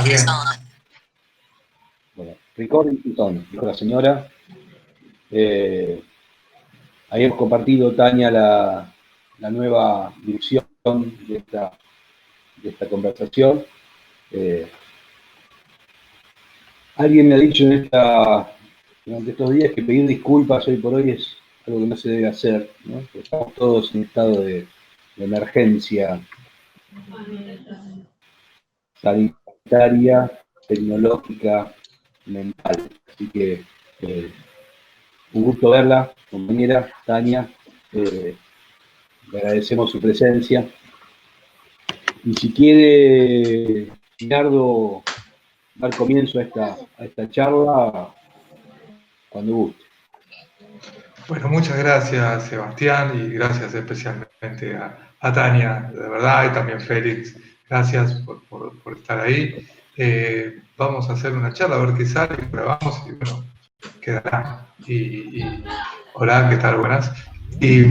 Bien. Bueno, recording is on, dijo la señora. Habíamos compartido, Tania, la nueva dirección de esta conversación. Alguien me ha dicho durante estos días que pedir disculpas hoy por hoy es algo que no se debe hacer, ¿no? Porque estamos todos en estado de emergencia sanitaria, tecnológica, mental. Así que un gusto verla, compañera Tania. Le agradecemos su presencia. Y si quiere, Leonardo, dar comienzo a esta charla, cuando guste. Bueno, muchas gracias, Sebastián, y gracias especialmente a Tania, de verdad, y también Félix. Gracias por estar ahí. Vamos a hacer una charla, a ver qué sale, grabamos y bueno, quedará. Hola, ¿qué tal? Buenas. Y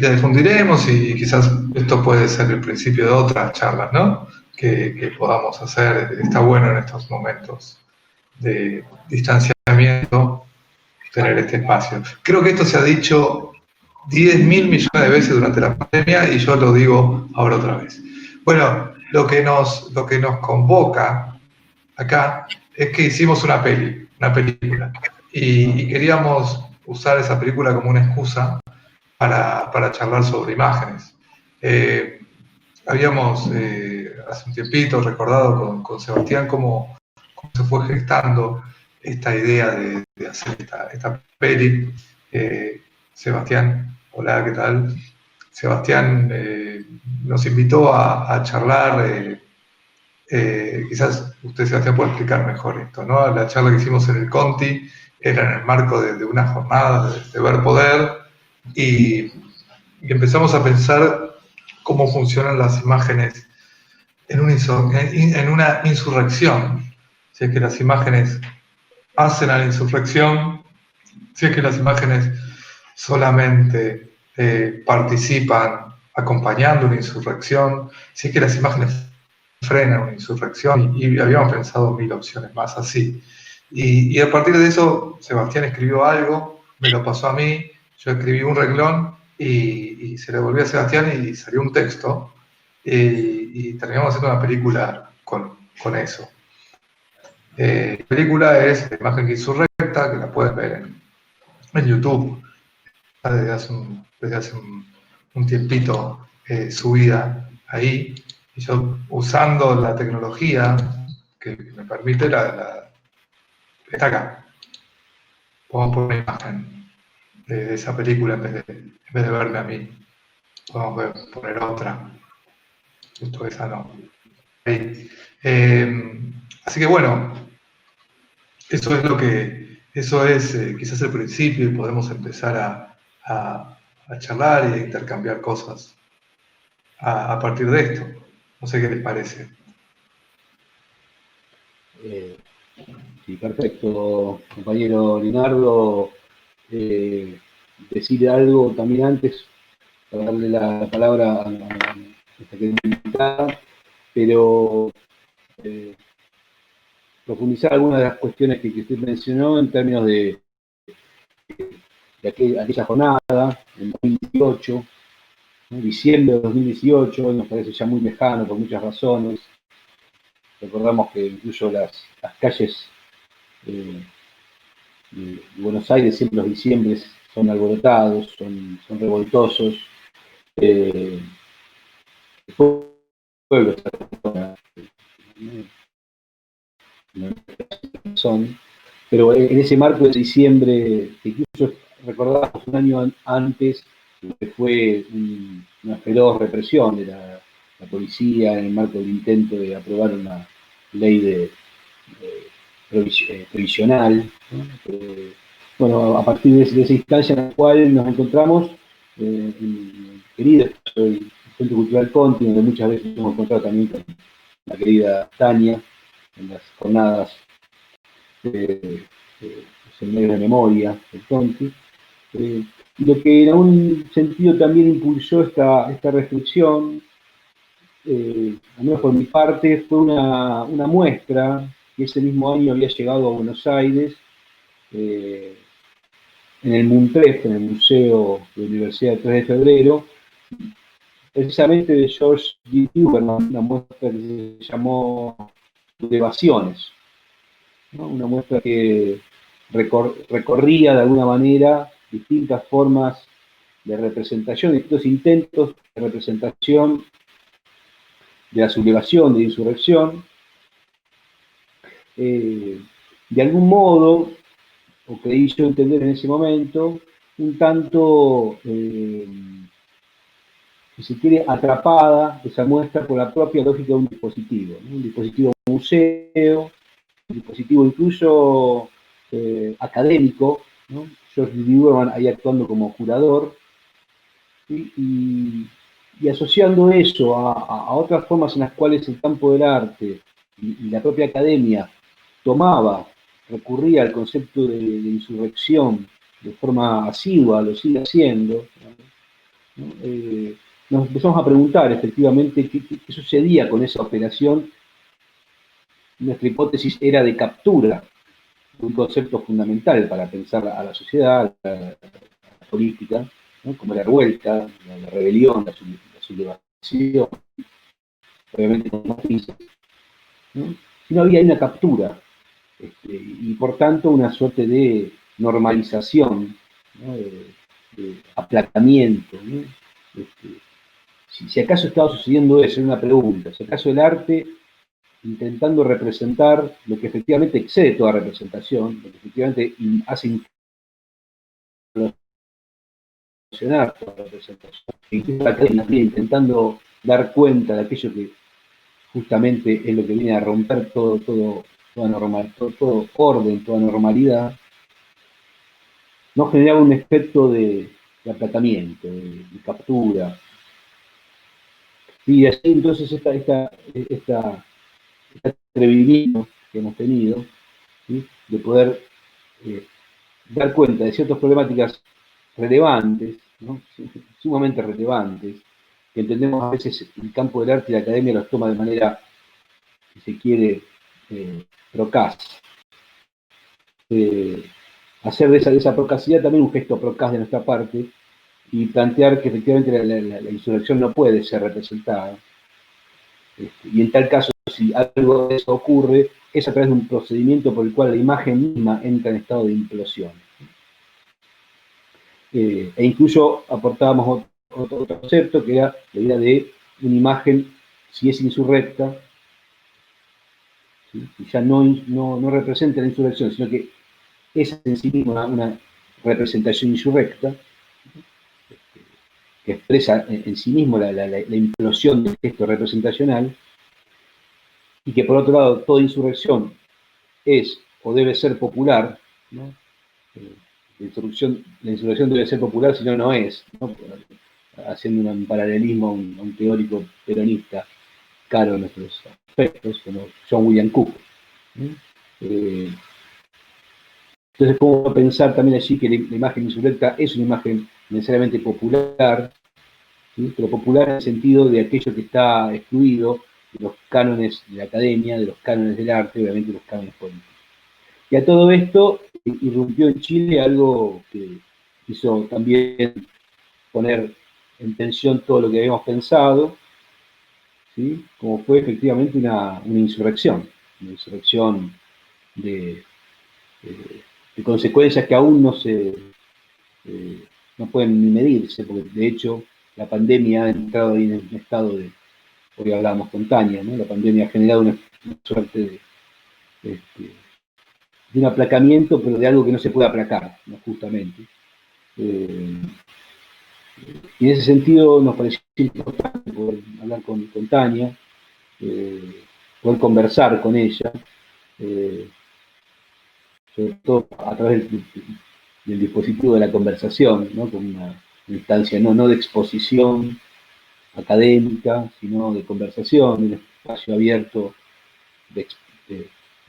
la difundiremos y quizás esto puede ser el principio de otras charlas, ¿no? Que podamos hacer. Está bueno en estos momentos de distanciamiento tener este espacio. Creo que esto se ha dicho 10.000 millones de veces durante la pandemia y yo lo digo ahora otra vez. Bueno, lo que nos convoca acá es que hicimos una película y queríamos usar esa película como una excusa para charlar sobre imágenes. Habíamos hace un tiempito recordado con Sebastián cómo se fue gestando esta idea de hacer esta peli. Sebastián, hola, ¿qué tal? Sebastián nos invitó a charlar, quizás usted, Sebastián, puede explicar mejor esto, ¿no? La charla que hicimos en el Conti era en el marco de una jornada de Ver Poder y empezamos a pensar cómo funcionan las imágenes en una insurrección. Si es que las imágenes hacen a la insurrección, si es que las imágenes solamente participan acompañando una insurrección, si es que las imágenes frenan una insurrección, y habíamos pensado 1000 opciones más así. Y a partir de eso, Sebastián escribió algo, me lo pasó a mí, yo escribí un renglón y se le volvió a Sebastián y salió un texto, y terminamos haciendo una película con eso. La película es La imagen que insurrecta, que la pueden ver en YouTube, desde hace un tiempito subida ahí, y yo usando la tecnología que me permite, está acá. Podemos poner una imagen de esa película en vez de verme a mí. Podemos poner otra. Justo esa no. Ahí. Así que bueno, eso es quizás el principio y podemos empezar a charlar y a intercambiar cosas a partir de esto. No sé qué les parece. Sí, perfecto, compañero Leonardo. Decir algo también antes, para darle la palabra a esta querida invitada, pero profundizar algunas de las cuestiones que usted mencionó en términos de aquella jornada, en 2018, ¿no? Diciembre de 2018, nos parece ya muy lejano por muchas razones. Recordamos que incluso las calles de Buenos Aires siempre los diciembres son alborotados, son revoltosos. El pueblo está son, pero en ese marco de diciembre, que incluso recordamos un año antes, que fue una feroz represión de la policía en el marco del intento de aprobar una ley provisional, ¿no? Bueno, a partir de esa instancia en la cual nos encontramos, el querido el Centro Cultural Conti, donde muchas veces hemos encontrado también con la querida Tania, en las jornadas seminarios de memoria del Conti, lo que en algún sentido también impulsó esta reflexión al menos por mi parte, fue una muestra que ese mismo año había llegado a Buenos Aires, en el MUNTREF, en el Museo de la Universidad de 3 de Febrero, precisamente de George D. Huberman, una muestra que se llamó Sublevaciones, ¿no? Una muestra que recorría de alguna manera distintas formas de representación, distintos intentos de representación de la sublevación, de la insurrección. De algún modo, o creí yo entender en ese momento, un tanto, si se quiere, atrapada esa muestra por la propia lógica de un dispositivo, ¿no? Un dispositivo museo, un dispositivo incluso académico, ¿no? George D. Huberman ahí actuando como curador, y asociando eso a otras formas en las cuales el campo del arte y la propia academia tomaba, recurría al concepto de insurrección de forma asidua, lo sigue haciendo, ¿no? Nos empezamos a preguntar efectivamente qué sucedía con esa operación. Nuestra hipótesis era de captura, un concepto fundamental para pensar a la sociedad, a la política, ¿no? Como la revuelta, la rebelión, la sublevación, obviamente con matices, ¿no? Si no había una captura, y por tanto una suerte de normalización, ¿no? De aplacamiento, ¿no? Si acaso estaba sucediendo eso, es una pregunta, si acaso el arte intentando representar lo que efectivamente excede toda representación, lo que efectivamente hace implosionar toda representación, incluso la academia intentando dar cuenta de aquello que justamente es lo que viene a romper toda normal, todo orden, toda normalidad, no generaba un efecto de aplatamiento, de captura. Y así entonces este atrevimiento que hemos tenido, ¿sí? De poder dar cuenta de ciertas problemáticas relevantes, ¿no? Sumamente relevantes, que entendemos a veces el campo del arte y la academia los toma de manera, si se quiere, procaz. Hacer de esa procacidad también un gesto procaz de nuestra parte y plantear que efectivamente la insurrección no puede ser representada. Y en tal caso, si algo de eso ocurre, es a través de un procedimiento por el cual la imagen misma entra en estado de implosión. E incluso aportábamos otro concepto, que era la idea de una imagen, si es insurrecta, ¿sí? Y ya no representa la insurrección, sino que es en sí misma una representación insurrecta, que expresa en sí mismo la implosión del gesto representacional, y que por otro lado toda insurrección es o debe ser popular, ¿no? La insurrección debe ser popular, si no, no es, ¿no? Haciendo un paralelismo a un teórico peronista caro en nuestros aspectos, como John William Cooper. Entonces, ¿cómo pensar también allí que la imagen insurrecta es una imagen necesariamente popular, ¿sí? Pero popular en el sentido de aquello que está excluido de los cánones de la academia, de los cánones del arte, obviamente de los cánones políticos? Y a todo esto irrumpió en Chile algo que hizo también poner en tensión todo lo que habíamos pensado, ¿sí? Como fue efectivamente una insurrección de, de consecuencias que aún no pueden ni medirse, porque de hecho la pandemia ha entrado ahí en un estado de, hoy hablábamos con Tania, ¿no? La pandemia ha generado una suerte de un aplacamiento, pero de algo que no se puede aplacar, ¿no? Justamente. Y en ese sentido nos pareció importante poder hablar con Tania, poder conversar con ella, sobre todo a través del dispositivo de la conversación, ¿no? Con una instancia no de exposición académica, sino de conversación, de un espacio abierto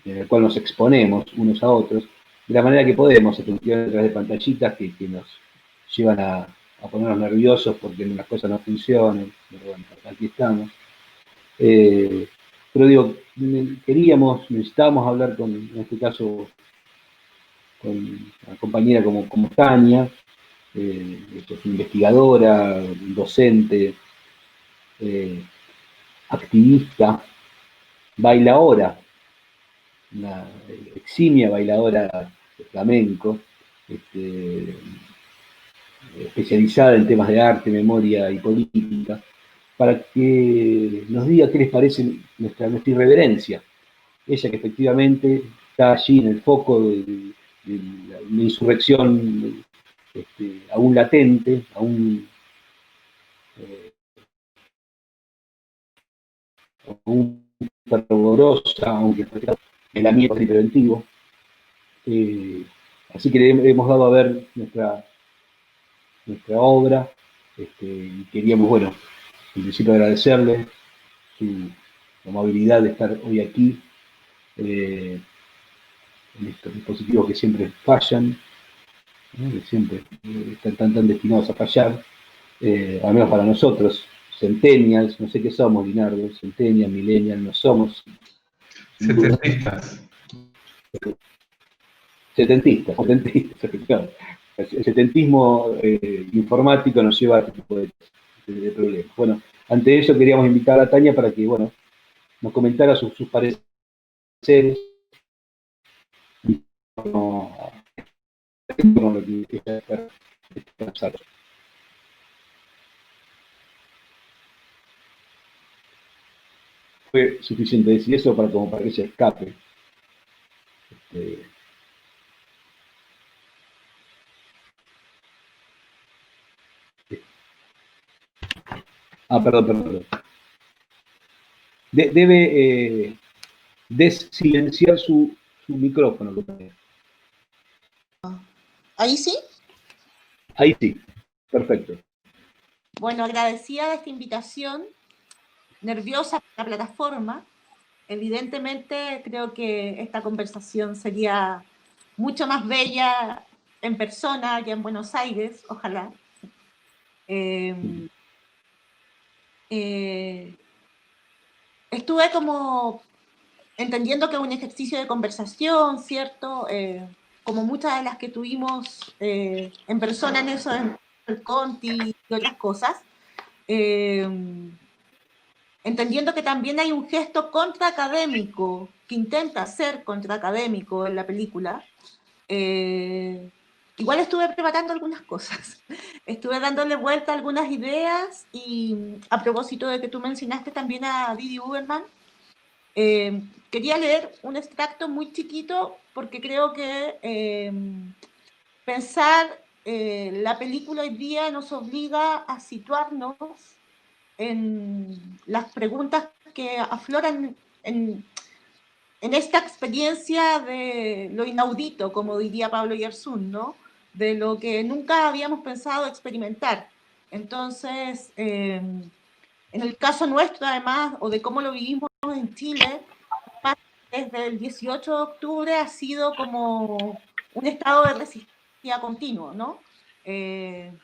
en el cual nos exponemos unos a otros, de la manera que podemos, efectivamente, a través de pantallitas que nos llevan a ponernos nerviosos porque las cosas no funcionan, pero bueno, aquí estamos. Pero digo, necesitábamos hablar en este caso, con una compañera como Tania, es investigadora, docente, eh, activista, bailadora, una eximia bailadora de flamenco, este, especializada en temas de arte, memoria y política, para que nos diga qué les parece nuestra irreverencia. Ella que efectivamente está allí en el foco de la insurrección aún latente, aún fervorosa, aunque el amigo preventivo. Así que le hemos dado a ver nuestra obra, y queríamos, bueno, en principio agradecerle su amabilidad de estar hoy aquí, en estos dispositivos que siempre fallan, ¿no? Que siempre están tan destinados a fallar, al menos para nosotros, centennials, no sé qué somos, Linardo, centennials, millennials, no somos. Setentistas. Setentistas, claro. El setentismo informático nos lleva a este tipo de problemas. Bueno, ante eso queríamos invitar a Tania para que, bueno, nos comentara sus pareceres con lo que ella está. Fue suficiente decir eso como para que ella escape. Perdón. Debe desilenciar su micrófono. ¿Ahí sí? Ahí sí, perfecto. Bueno, agradecida de esta invitación, nerviosa por la plataforma. Evidentemente creo que esta conversación sería mucho más bella en persona que en Buenos Aires, ojalá. Estuve como entendiendo que es un ejercicio de conversación, ¿cierto? Como muchas de las que tuvimos en persona en eso, en el Conti y otras cosas. Entendiendo que también hay un gesto contraacadémico, que intenta ser contraacadémico en la película. Igual estuve preparando algunas cosas, estuve dándole vuelta a algunas ideas y a propósito de que tú mencionaste también a Didi Uberman, quería leer un extracto muy chiquito porque creo que pensar la película hoy día nos obliga a situarnos en las preguntas que afloran en esta experiencia de lo inaudito, como diría Pablo Yersun, ¿no? De lo que nunca habíamos pensado experimentar. Entonces, en el caso nuestro, además, o de cómo lo vivimos en Chile, desde el 18 de octubre ha sido como un estado de resistencia continuo, ¿no? Y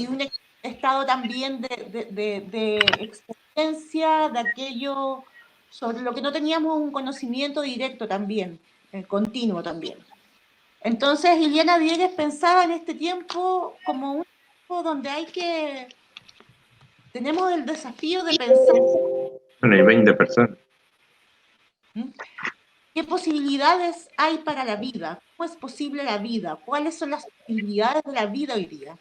un estado también de experiencia de aquello sobre lo que no teníamos un conocimiento directo también, continuo también. Entonces, Liliana Diegues pensaba en este tiempo como un tiempo donde tenemos el desafío de pensar. Bueno, hay 20 personas. ¿Qué posibilidades hay para la vida? ¿Cómo es posible la vida? ¿Cuáles son las posibilidades de la vida hoy día?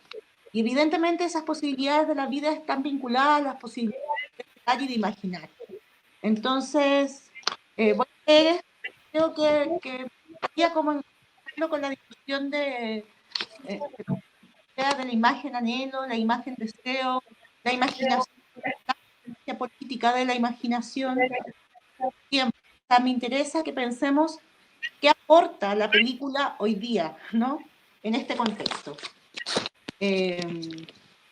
Y evidentemente esas posibilidades de la vida están vinculadas a las posibilidades de pensar y de imaginar. Entonces, bueno, creo que como encontrarlo con la discusión de la imagen anhelo, la imagen deseo, la imaginación, la política de la imaginación. Siempre. O sea, me interesa que pensemos qué aporta la película hoy día, ¿no? En este contexto.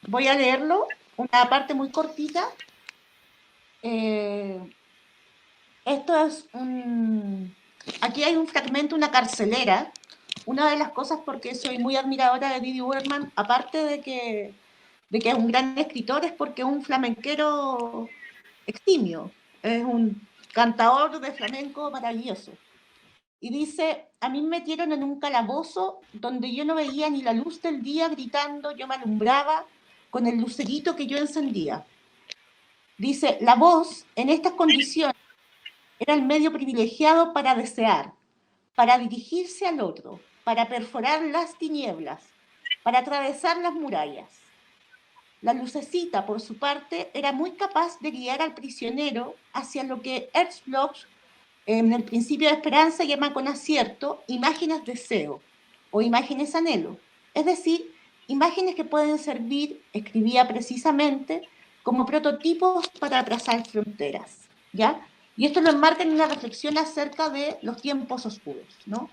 Voy a leerlo, una parte muy cortita. Esto es aquí hay un fragmento, una carcelera. Una de las cosas, porque soy muy admiradora de Didi Uberman, aparte de que es un gran escritor, es porque es un flamenquero eximio, es un cantador de flamenco maravilloso. Y dice, a mí me metieron en un calabozo donde yo no veía ni la luz del día gritando, yo me alumbraba con el lucerito que yo encendía. Dice, la voz en estas condiciones era el medio privilegiado para desear, para dirigirse al otro, para perforar las tinieblas, para atravesar las murallas. La lucecita, por su parte, era muy capaz de guiar al prisionero hacia lo que Ernst Bloch, en el principio de esperanza, llama con acierto imágenes deseo o imágenes anhelo. Es decir, imágenes que pueden servir, escribía precisamente, como prototipos para trazar fronteras, ¿ya? Y esto lo enmarca en una reflexión acerca de los tiempos oscuros, ¿no?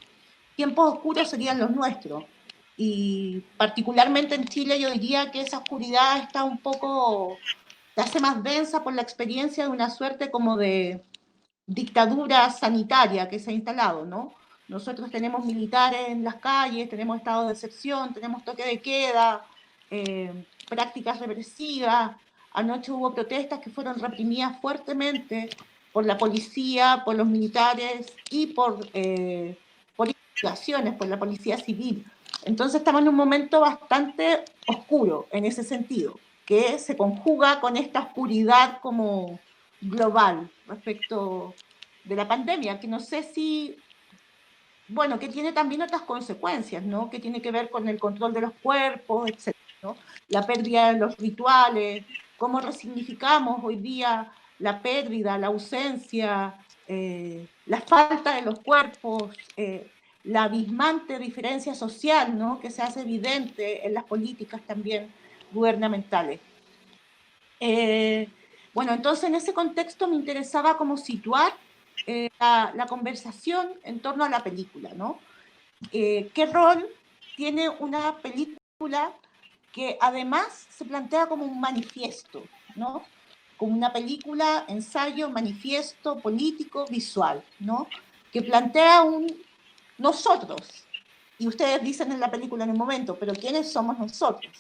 Tiempos oscuros serían los nuestros. Y particularmente en Chile yo diría que esa oscuridad está un poco, se hace más densa por la experiencia de una suerte como de dictadura sanitaria que se ha instalado, ¿no? Nosotros tenemos militares en las calles, tenemos estado de excepción, tenemos toque de queda, prácticas represivas. Anoche hubo protestas que fueron reprimidas fuertemente por la policía, por los militares y por investigaciones, por la policía civil. Entonces estamos en un momento bastante oscuro en ese sentido, que se conjuga con esta oscuridad como global respecto de la pandemia, que no sé si, bueno, que tiene también otras consecuencias, ¿no? Que tiene que ver con el control de los cuerpos, etc., ¿no? La pérdida de los rituales, cómo resignificamos hoy día la pérdida, la ausencia, la falta de los cuerpos, la abismante diferencia social, ¿no? Que se hace evidente en las políticas también gubernamentales. Bueno, entonces en ese contexto me interesaba como situar la conversación en torno a la película, ¿no? ¿Qué rol tiene una película que además se plantea como un manifiesto, ¿no? Como una película, ensayo, manifiesto político, visual, ¿no? Que plantea un nosotros, y ustedes dicen en la película en un momento, pero ¿quiénes somos nosotros?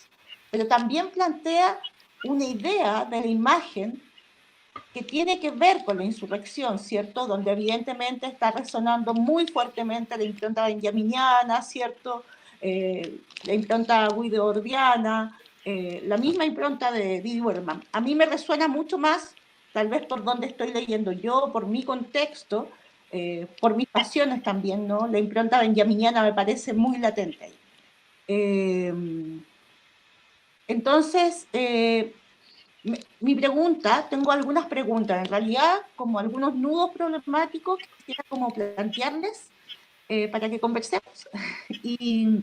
Pero también plantea una idea de la imagen que tiene que ver con la insurrección, ¿cierto? Donde evidentemente está resonando muy fuertemente la impronta benjaminiana, ¿cierto? La impronta guido-ordiana, la misma impronta de Didi Bergman. A mí me resuena mucho más, tal vez por donde estoy leyendo yo, por mi contexto, por mis pasiones también, ¿no? La impronta benjaminiana me parece muy latente ahí. Entonces, mi pregunta, tengo algunas preguntas, en realidad como algunos nudos problemáticos que quisiera como plantearles para que conversemos. Y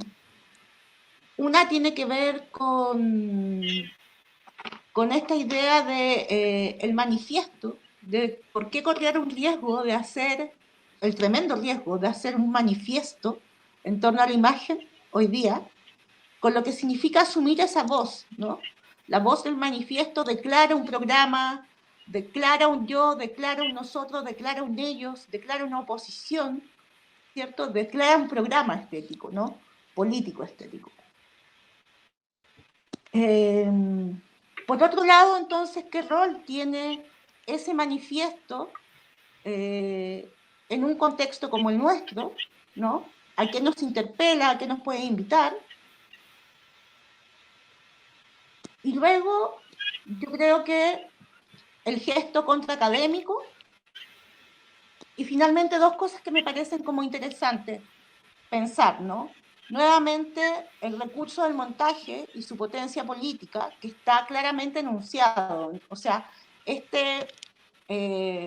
una tiene que ver con esta idea de el manifiesto, de por qué correr un riesgo de hacer, el tremendo riesgo de hacer un manifiesto en torno a la imagen hoy día, con lo que significa asumir esa voz, ¿no? La voz del manifiesto declara un programa, declara un yo, declara un nosotros, declara un ellos, declara una oposición, ¿cierto? Declara un programa estético, ¿no? Político estético. Por otro lado, entonces, ¿qué rol tiene ese manifiesto en un contexto como el nuestro, ¿no? ¿A qué nos interpela, a qué nos puede invitar? Y luego, yo creo que el gesto contraacadémico, y finalmente dos cosas que me parecen como interesantes pensar, ¿no? Nuevamente, el recurso del montaje y su potencia política, que está claramente enunciado. O sea, este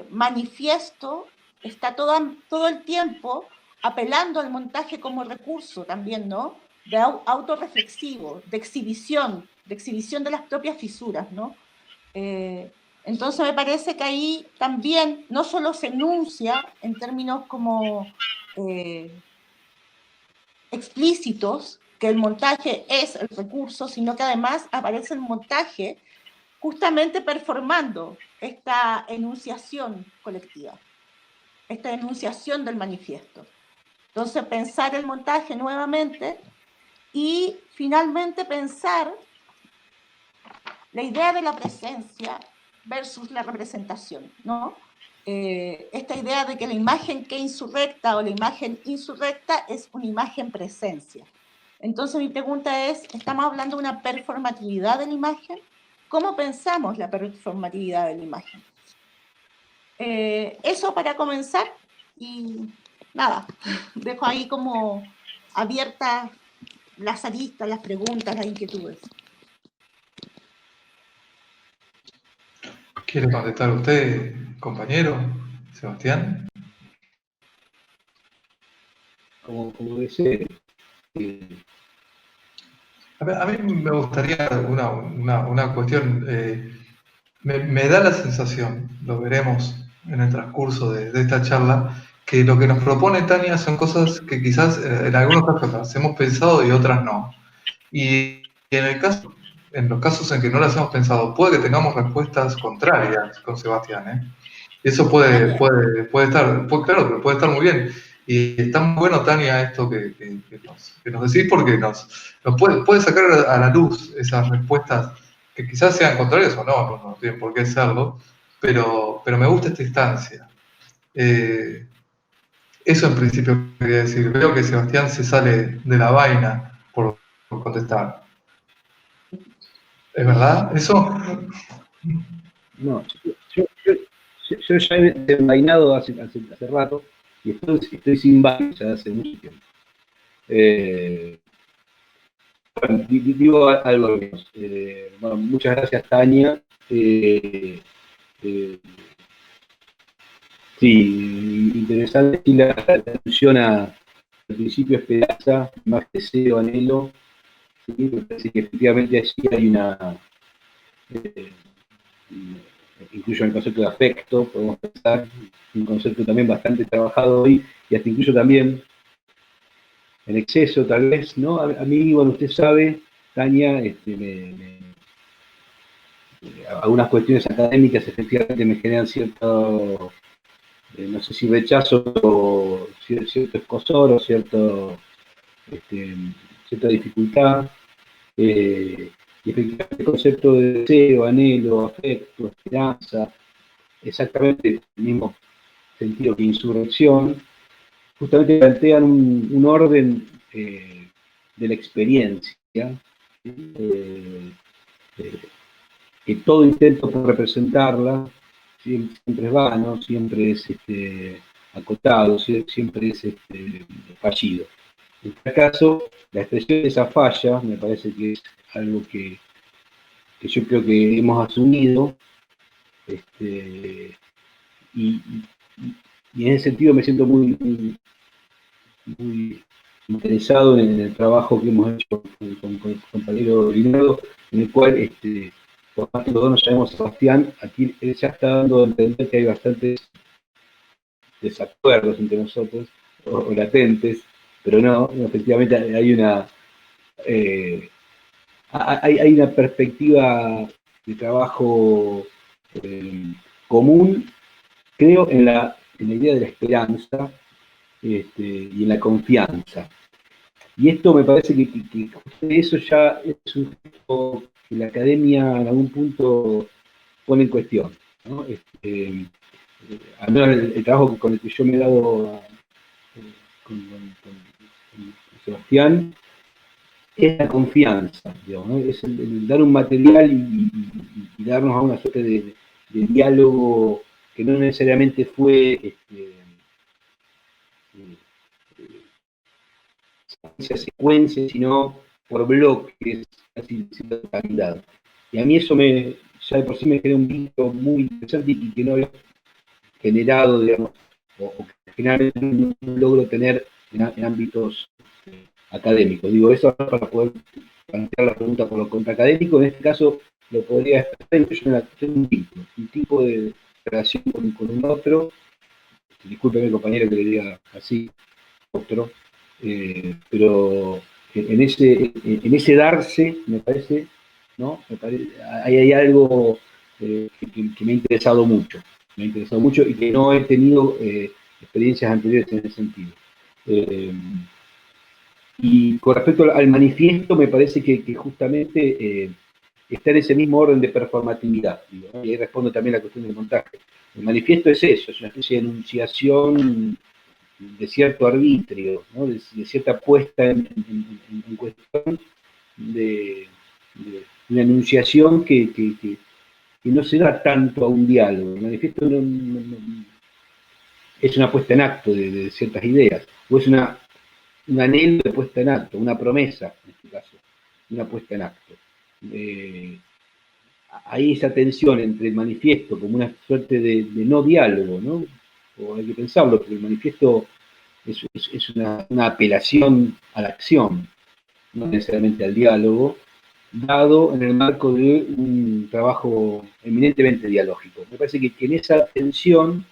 manifiesto está todo el tiempo apelando al montaje como recurso también, ¿no? De autorreflexivo, de exhibición de las propias fisuras, ¿no? Entonces me parece que ahí también no solo se enuncia en términos como explícitos que el montaje es el recurso, sino que además aparece el montaje justamente performando esta enunciación colectiva, esta enunciación del manifiesto. Entonces pensar el montaje nuevamente y finalmente pensar la idea de la presencia versus la representación, ¿no? Esta idea de que la imagen que insurrecta o la imagen insurrecta es una imagen presencia. Entonces mi pregunta es, ¿estamos hablando de una performatividad de la imagen? ¿Cómo pensamos la performatividad de la imagen? Eso para comenzar, y nada, dejo ahí como abiertas las aristas, las preguntas, las inquietudes. ¿Quiere contestar usted, compañero Sebastián? Como desee. A mí me gustaría una cuestión. Me da la sensación, lo veremos en el transcurso de esta charla, que lo que nos propone Tania son cosas que quizás en algunos casos las hemos pensado y otras no. Y en los casos en que no las hemos pensado, puede que tengamos respuestas contrarias con Sebastián, ¿eh? Y eso puede estar, claro, pero puede estar muy bien. Y está muy bueno, Tania, esto que nos decís, porque nos puede sacar a la luz esas respuestas que quizás sean contrarias o no tienen por qué serlo, pero me gusta esta instancia. Eso en principio quería decir. Veo que Sebastián se sale de la vaina por contestar. ¿Es verdad eso? No, yo ya he desenvainado hace rato y estoy sin vaina ya hace mucho tiempo. Bueno, digo algo menos. Bueno, muchas gracias, Tania. Sí, interesante aquí la alusión al principio esperanza, más deseo, anhelo. Sí, me parece que efectivamente allí hay una, incluso en el concepto de afecto, podemos pensar, un concepto también bastante trabajado hoy, y hasta incluso también en exceso tal vez, ¿no? A mí, bueno, usted sabe, Tania, algunas cuestiones académicas efectivamente me generan cierto, no sé si rechazo o cierto escozor o cierta dificultad. Y efectivamente el concepto de deseo, anhelo, afecto, esperanza, exactamente el mismo sentido que insurrección, justamente plantean un orden de la experiencia, que todo intento por representarla siempre es vano, siempre es acotado, siempre es fallido. En este caso, la expresión de esa falla me parece que es algo que yo creo que hemos asumido, y en ese sentido me siento muy interesado en el trabajo que hemos hecho con el compañero Linardo, en el cual, por más que los dos no sabemos Sebastián, aquí él ya está dando a entender que hay bastantes desacuerdos entre nosotros, o latentes, pero no, efectivamente hay una perspectiva de trabajo común, creo, en la idea de la esperanza y en la confianza. Y esto me parece que eso ya es un gesto que la academia en algún punto pone en cuestión, ¿no? Al menos el trabajo con el que yo me he dado con Sebastián es la confianza, digamos, ¿no? Es el dar un material y darnos a una suerte de diálogo que no necesariamente fue secuencia, sino por bloques, casi de totalidad. Y a mí eso ya de por sí me genera un vínculo muy interesante y que no había generado, digamos, o que generalmente no logro tener en ámbitos académicos. Digo eso para poder plantear la pregunta por lo contraacadémico. En este caso lo podría expresar en un tipo de relación con un otro. Discúlpeme, compañero, que le diga así, otro. Pero en ese darse, me parece, ¿no? Hay algo que me ha interesado mucho. Me ha interesado mucho y que no he tenido experiencias anteriores en ese sentido. Y con respecto al manifiesto, me parece que justamente está en ese mismo orden de performatividad, digo, ¿no? Y ahí respondo también a la cuestión del montaje. El manifiesto es eso, es una especie de enunciación de cierto arbitrio, ¿no? De cierta puesta en cuestión de una enunciación que no se da tanto a un diálogo. El manifiesto es una puesta en acto de ciertas ideas, o es un anhelo de puesta en acto, una promesa, en este caso, una puesta en acto. Hay esa tensión entre el manifiesto como una suerte de no diálogo, ¿no? O hay que pensarlo, porque el manifiesto es una apelación a la acción, no necesariamente al diálogo, dado en el marco de un trabajo eminentemente dialógico. Me parece que en esa tensión,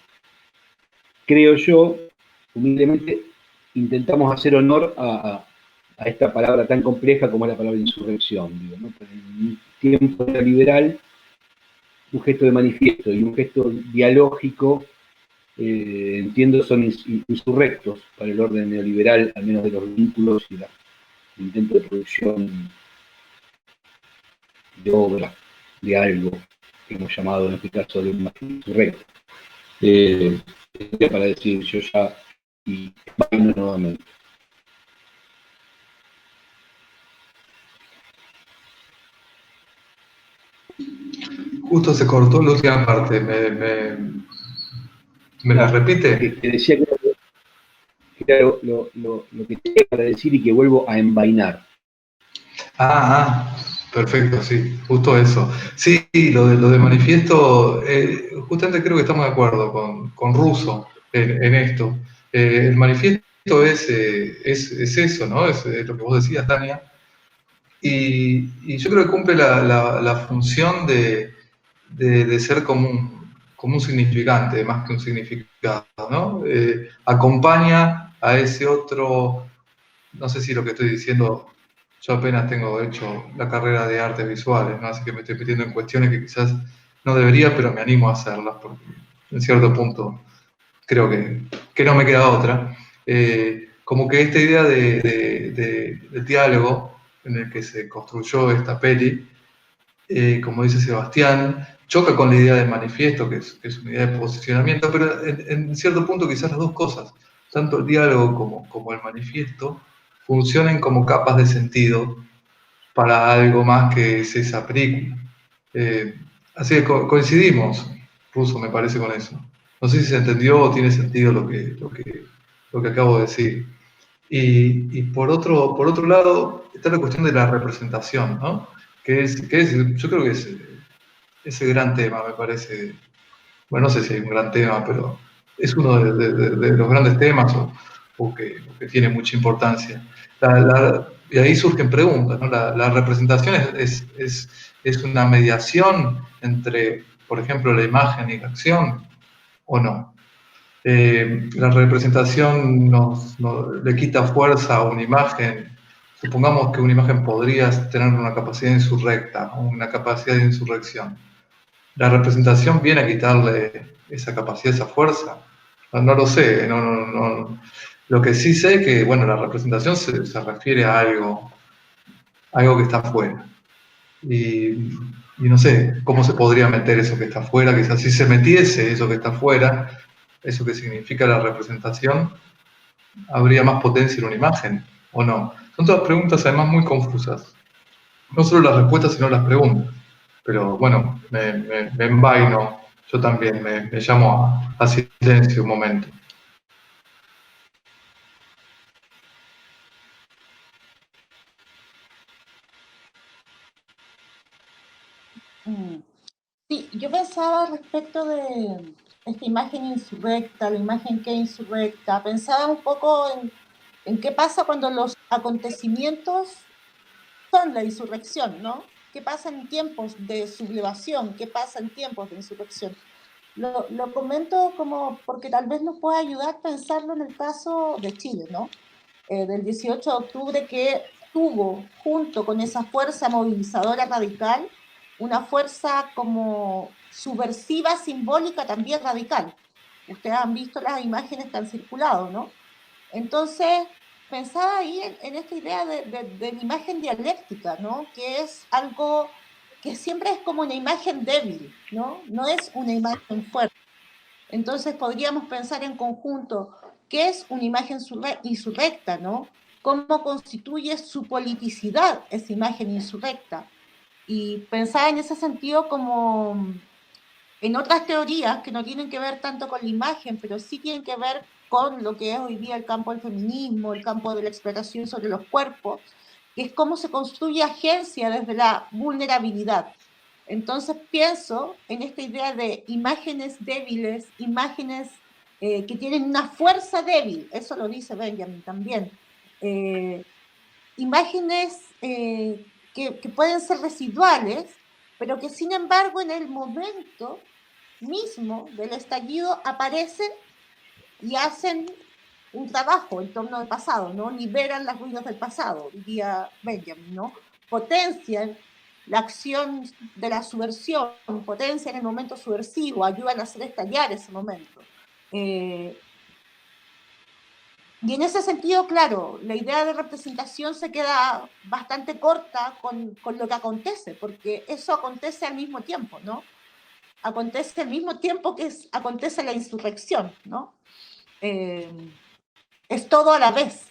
creo yo, humildemente, intentamos hacer honor a esta palabra tan compleja como es la palabra insurrección. Digo, ¿no? En un tiempo liberal, un gesto de manifiesto y un gesto dialógico, entiendo, son insurrectos para el orden neoliberal, al menos de los vínculos y el intento de producción de obra, de algo que hemos llamado en este caso de un insurrecto. Para decir yo ya y vaino nuevamente. Justo se cortó la última parte. ¿Me la repite? Que decía que era lo que tenía para decir y que vuelvo a envainar. Perfecto, sí, justo eso. Sí, lo de manifiesto, justamente creo que estamos de acuerdo con Russo en esto. El manifiesto es eso, ¿no? Es lo que vos decías, Tania. Y yo creo que cumple la función de ser como un significante, más que un significado, ¿no? Acompaña a ese otro, no sé si lo que estoy diciendo, yo apenas tengo hecho la carrera de artes visuales, ¿no? Así que me estoy metiendo en cuestiones que quizás no debería, pero me animo a hacerlas, porque en cierto punto creo que no me queda otra. Como que esta idea de diálogo en el que se construyó esta peli, como dice Sebastián, choca con la idea de manifiesto, que es una idea de posicionamiento, pero en cierto punto quizás las dos cosas, tanto el diálogo como el manifiesto, funcionen como capas de sentido para algo más que es esa película. Así que coincidimos, Russo, me parece, con eso. No sé si se entendió o tiene sentido lo que acabo de decir. Y por otro lado está la cuestión de la representación, ¿no? Yo creo que es ese gran tema, me parece. Bueno, no sé si hay un gran tema, pero es uno de los grandes temas o que tiene mucha importancia. Y ahí surgen preguntas, ¿no? La representación es una mediación entre, por ejemplo, la imagen y la acción, ¿o no? La representación le quita fuerza a una imagen. Supongamos que una imagen podría tener una capacidad insurrecta, una capacidad de insurrección. La representación viene a quitarle esa capacidad, esa fuerza. No lo sé, no. Lo que sí sé es que, bueno, la representación se refiere a algo que está afuera. Y no sé cómo se podría meter eso que está afuera, quizás si se metiese eso que está afuera, eso que significa la representación, habría más potencia en una imagen, ¿o no? Son todas preguntas además muy confusas. No solo las respuestas, sino las preguntas. Pero bueno, me envaino, yo también me llamo a silencio un momento. Sí, yo pensaba respecto de esta imagen insurrecta, la imagen que es insurrecta, pensaba un poco en qué pasa cuando los acontecimientos son la insurrección, ¿no? ¿Qué pasa en tiempos de sublevación? ¿Qué pasa en tiempos de insurrección? Lo comento como porque tal vez nos pueda ayudar a pensarlo en el caso de Chile, ¿no? Del 18 de octubre, que tuvo, junto con esa fuerza movilizadora radical, una fuerza como subversiva, simbólica, también radical. Ustedes han visto las imágenes que han circulado, ¿no? Entonces, pensaba ahí en esta idea de la imagen dialéctica, ¿no? Que es algo que siempre es como una imagen débil, ¿no? No es una imagen fuerte. Entonces podríamos pensar en conjunto qué es una imagen insurrecta, ¿no? Cómo constituye su politicidad esa imagen insurrecta. Y pensar en ese sentido como en otras teorías que no tienen que ver tanto con la imagen, pero sí tienen que ver con lo que es hoy día el campo del feminismo, el campo de la exploración sobre los cuerpos, que es cómo se construye agencia desde la vulnerabilidad. Entonces pienso en esta idea de imágenes débiles, imágenes que tienen una fuerza débil, eso lo dice Benjamin también, imágenes que pueden ser residuales, pero que sin embargo en el momento mismo del estallido aparecen y hacen un trabajo en torno al pasado, ¿no? Liberan las ruinas del pasado, diría Benjamin, ¿no? Potencian la acción de la subversión, potencian el momento subversivo, ayudan a hacer estallar ese momento. Y en ese sentido, claro, la idea de representación se queda bastante corta con lo que acontece, porque eso acontece al mismo tiempo, ¿no? Acontece al mismo tiempo que acontece la insurrección, ¿no? Es todo a la vez.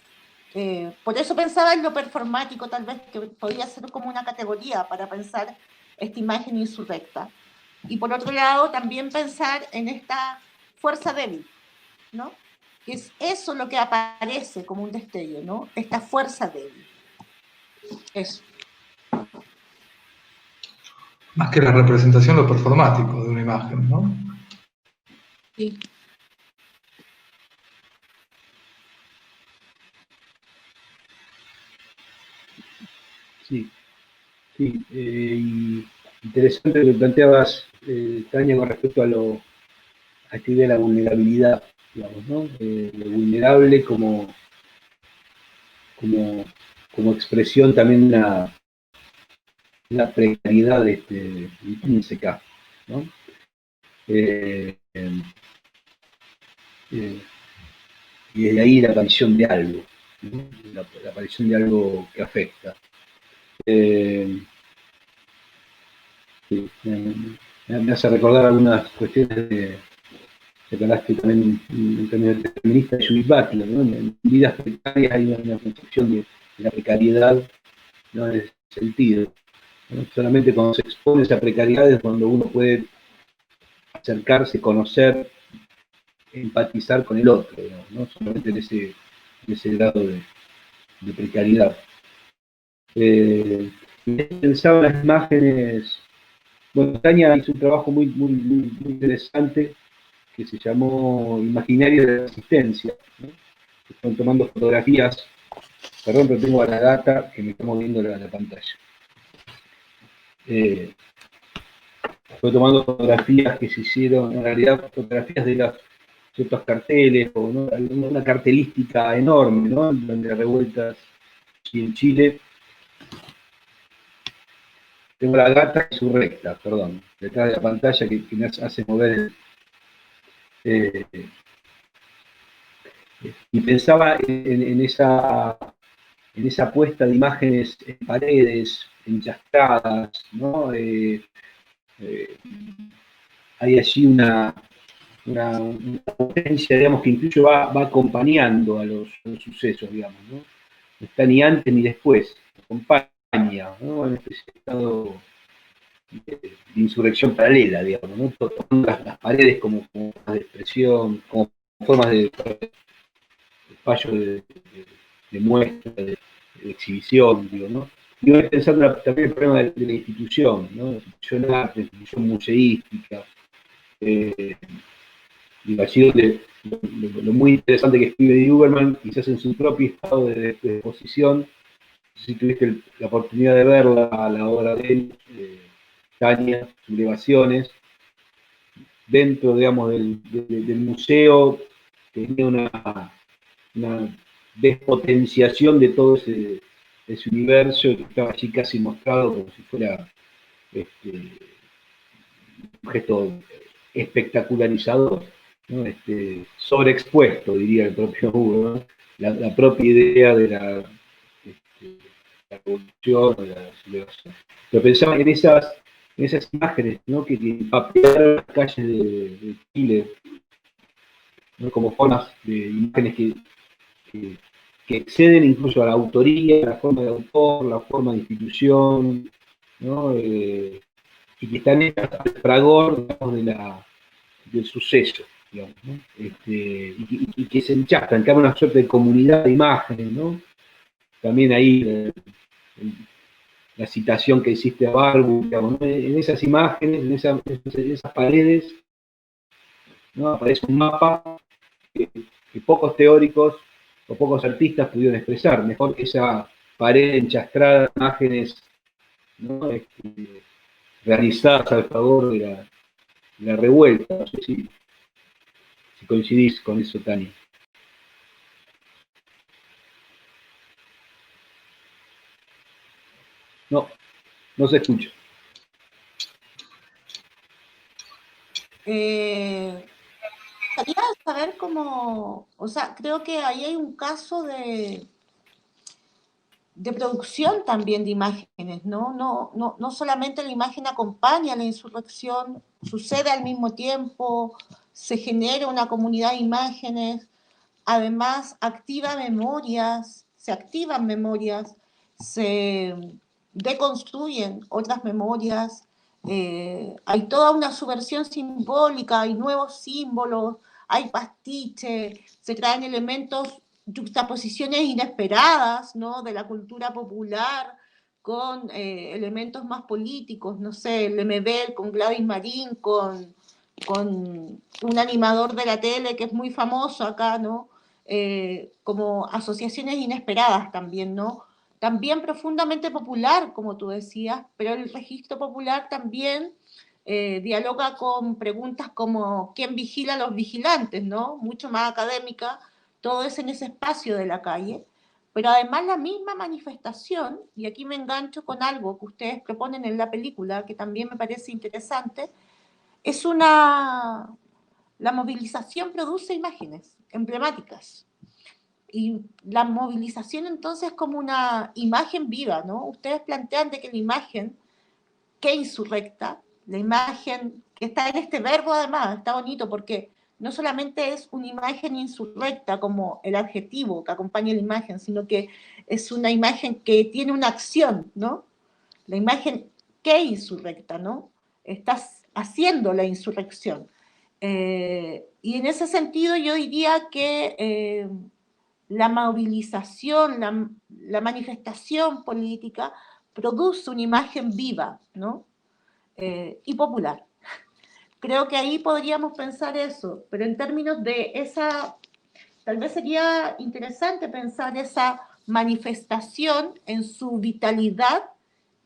Por eso pensaba en lo performático, tal vez, que podría ser como una categoría para pensar esta imagen insurrecta. Y por otro lado, también pensar en esta fuerza débil, ¿no? Que es eso lo que aparece como un destello, ¿no? Esta fuerza débil. Eso. Más que la representación, lo performático de una imagen, ¿no? Sí. Sí, sí. Y interesante lo que planteabas, Tania, con respecto a esta idea de la vulnerabilidad, digamos, ¿no? Lo vulnerable como expresión también de una precariedad intrínseca, ¿no? Y de ahí la aparición de algo, ¿no? La aparición de algo que afecta. Sí, me hace recordar algunas cuestiones que hablaste también en términos feministas de Judith Butler, ¿no? En vidas precarias hay una concepción de la precariedad, ¿no? En ese sentido, ¿no? Solamente cuando se expone esa precariedad es cuando uno puede acercarse, conocer, empatizar con el otro, digamos, ¿no? Solamente en ese grado de precariedad. Pensaba en las imágenes. Bueno, Tania hizo un trabajo muy interesante que se llamó Imaginario de la Resistencia, ¿no? Están tomando fotografías. Perdón, pero tengo a la data que me está moviendo la pantalla. Fue tomando fotografías que se hicieron, en realidad fotografías de ciertos carteles, o ¿no? Una cartelística enorme, ¿no? Donde revueltas y en Chile. Tengo la data y su recta, perdón, detrás de la pantalla que me hace mover. Y pensaba en esa puesta de imágenes en paredes, enchastradas, ¿no? Hay allí una potencia, digamos, que incluso va acompañando a los sucesos, digamos, ¿no? No está ni antes ni después, acompaña, ¿no? En este estado de insurrección paralela, digamos, ¿no? Tomando las paredes como formas de expresión, como formas de fallo de muestra, de exhibición, digo, ¿no? Y voy pensando también el problema de la institución, ¿no? La institución arte, la institución museística, y allí donde lo muy interesante que escribe Huberman, quizás en su propio estado de exposición, si tuviste la oportunidad de verla, la obra de él, Tania, Sublevaciones, dentro, digamos, del museo, tenía una despotenciación de todo ese universo que estaba allí casi mostrado como si fuera un objeto espectacularizador, ¿no? Sobreexpuesto, diría el propio Hugo, ¿no? La propia idea de la revolución o de la sublevación. Pero pensaba en esas imágenes, ¿no? que papearon las calles de Chile, ¿no? Como formas de imágenes que exceden incluso a la autoría, la forma de autor, la forma de institución, ¿no? Y que están hechas al fragor, digamos, del suceso, digamos, ¿no? Y que se enchastan, que hay una suerte de comunidad de imágenes, ¿no? También ahí la citación que hiciste a Barbu, digamos, ¿no? En esas imágenes, en esas paredes, ¿no? Aparece un mapa que pocos teóricos o pocos artistas pudieron expresar, mejor que esa pared enchastrada de imágenes, ¿no? Realizadas al favor de la revuelta. No sé si coincidís con eso, Tania. No, no se escucha. Quería saber cómo, o sea, creo que ahí hay un caso de producción también de imágenes, ¿no? No solamente la imagen acompaña a la insurrección, sucede al mismo tiempo, se genera una comunidad de imágenes, además activa memorias, se activan memorias, se deconstruyen otras memorias, hay toda una subversión simbólica, hay nuevos símbolos, hay pastiche, se traen elementos, juxtaposiciones inesperadas, ¿no? De la cultura popular con elementos más políticos, no sé, el MB con Gladys Marín, con un animador de la tele que es muy famoso acá, ¿no? Como asociaciones inesperadas también, ¿no? También profundamente popular, como tú decías, pero el registro popular también dialoga con preguntas como ¿quién vigila a los vigilantes?, ¿no? Mucho más académica, todo es en ese espacio de la calle, pero además la misma manifestación, y aquí me engancho con algo que ustedes proponen en la película, que también me parece interesante, es la movilización produce imágenes emblemáticas. Y la movilización entonces como una imagen viva, ¿no? Ustedes plantean de que la imagen que insurrecta, la imagen que está en este verbo además, está bonito porque no solamente es una imagen insurrecta como el adjetivo que acompaña la imagen, sino que es una imagen que tiene una acción, ¿no? La imagen que insurrecta, ¿no? Estás haciendo la insurrección. Y en ese sentido yo diría que la movilización, la manifestación política produce una imagen viva, ¿no? Y popular. Creo que ahí podríamos pensar eso, pero en términos de esa, tal vez sería interesante pensar esa manifestación en su vitalidad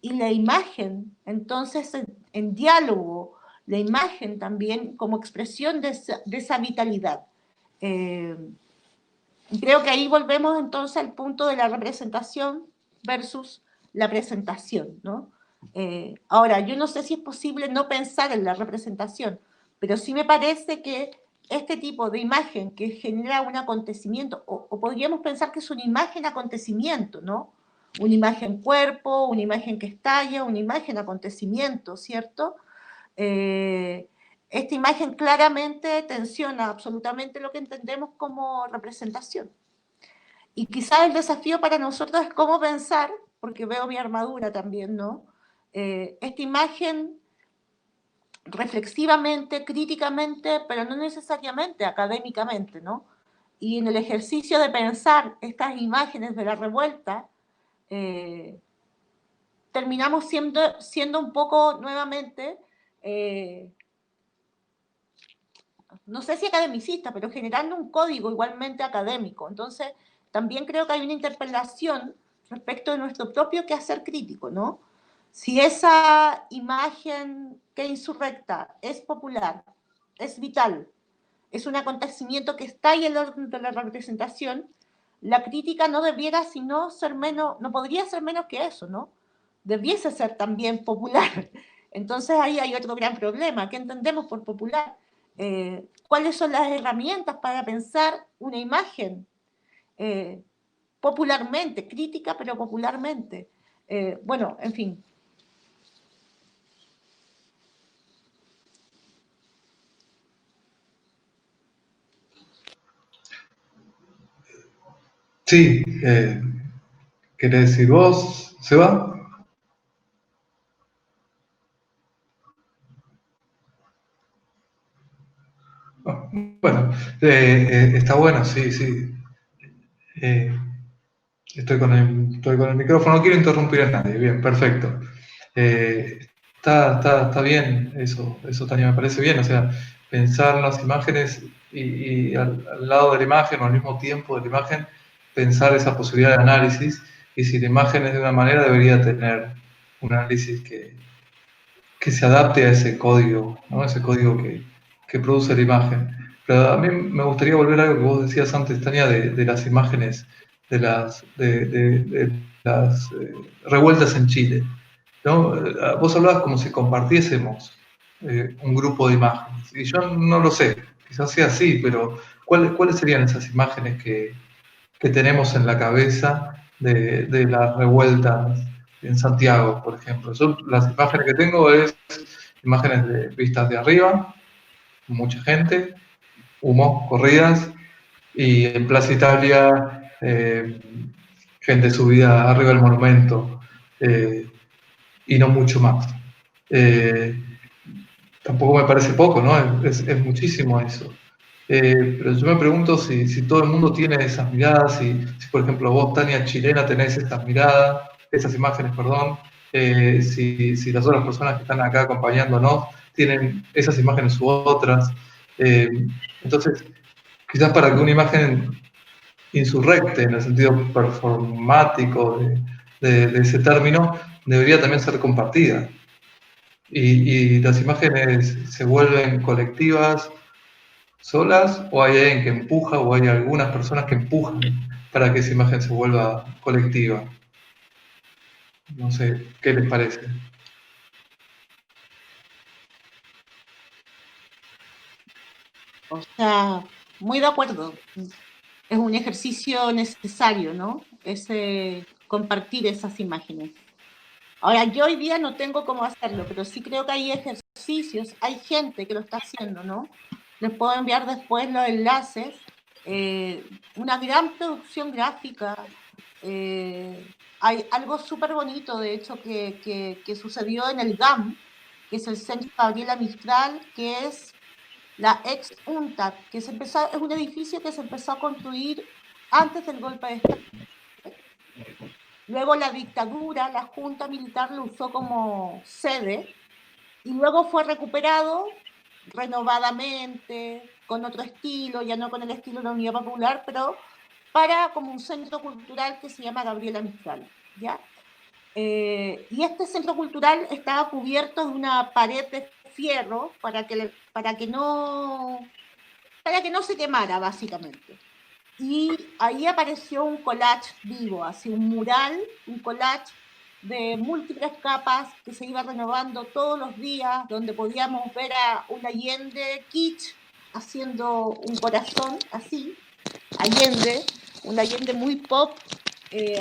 y la imagen, entonces en diálogo, la imagen también como expresión de esa vitalidad. Creo que ahí volvemos entonces al punto de la representación versus la presentación, ¿no? Ahora, yo no sé si es posible no pensar en la representación, pero sí me parece que este tipo de imagen que genera un acontecimiento, o podríamos pensar que es una imagen acontecimiento, ¿no? Una imagen cuerpo, una imagen que estalla, una imagen acontecimiento, ¿cierto? Esta imagen claramente tensiona absolutamente lo que entendemos como representación. Y quizás el desafío para nosotros es cómo pensar, porque veo mi armadura también, ¿no? Esta imagen reflexivamente, críticamente, pero no necesariamente académicamente, ¿no? Y en el ejercicio de pensar estas imágenes de la revuelta, terminamos siendo un poco nuevamente, no sé si academicista, pero generando un código igualmente académico. Entonces, también creo que hay una interpelación respecto de nuestro propio quehacer crítico, ¿no? Si esa imagen que insurrecta es popular, es vital, es un acontecimiento que está ahí en el orden de la representación, la crítica no debiera sino ser menos, no podría ser menos que eso, ¿no? Debiese ser también popular. Entonces ahí hay otro gran problema. ¿Qué entendemos por popular? ¿Cuáles son las herramientas para pensar una imagen popularmente, crítica pero popularmente? Bueno, en fin. Sí, ¿querés decir vos, Seba? Bueno, está bueno, sí, sí. Eh, estoy con el micrófono, no quiero interrumpir a nadie. Bien, perfecto. Está bien eso, Tania, me parece bien. O sea, pensar las imágenes y al lado de la imagen o al mismo tiempo de la imagen, pensar esa posibilidad de análisis. Y si la imagen es de una manera, debería tener un análisis que se adapte a ese código, ¿no? Ese código que produce la imagen. Pero a mí me gustaría volver a algo que vos decías antes, Tania, de las imágenes, de las revueltas en Chile, ¿no? Vos hablabas como si compartiésemos un grupo de imágenes, y yo no lo sé, quizás sea así, pero ¿cuáles serían esas imágenes que tenemos en la cabeza de las revueltas en Santiago, por ejemplo? Yo las imágenes que tengo es imágenes de vistas de arriba, mucha gente, humo, corridas, y en Plaza Italia, gente subida arriba del monumento, y no mucho más. Eh, Tampoco me parece poco, ¿no? Es muchísimo eso. Pero yo me pregunto si todo el mundo tiene esas miradas, si por ejemplo vos, Tania, chilena, tenés esas miradas, esas imágenes, perdón, si las otras personas que están acá acompañándonos tienen esas imágenes u otras. Eh, entonces, quizás para que una imagen insurrecte, en el sentido performático de ese término, debería también ser compartida. Y las imágenes se vuelven colectivas solas, o hay alguien que empuja, o hay algunas personas que empujan para que esa imagen se vuelva colectiva. No sé, ¿qué les parece? O sea, muy de acuerdo. Es un ejercicio necesario, ¿no? Ese compartir esas imágenes. Ahora, yo hoy día no tengo cómo hacerlo, pero sí creo que hay ejercicios, hay gente que lo está haciendo, ¿no? Les puedo enviar después los enlaces. Una gran producción gráfica. Hay algo súper bonito, de hecho, que sucedió en el GAM, que es el Centro Gabriela Mistral, que es la ex UNTAD, que es un edificio que se empezó a construir antes del golpe de Estado. Luego la dictadura, la junta militar lo usó como sede y luego fue recuperado renovadamente, con otro estilo, ya no con el estilo de la Unidad Popular, pero para como un centro cultural que se llama Gabriela Mistral, ¿ya? Y este centro cultural estaba cubierto de una pared de fierro para que no se quemara, básicamente. Y ahí apareció un collage vivo, así un mural, un collage de múltiples capas que se iba renovando todos los días, donde podíamos ver a un Allende kitsch haciendo un corazón así, Allende, un Allende muy pop,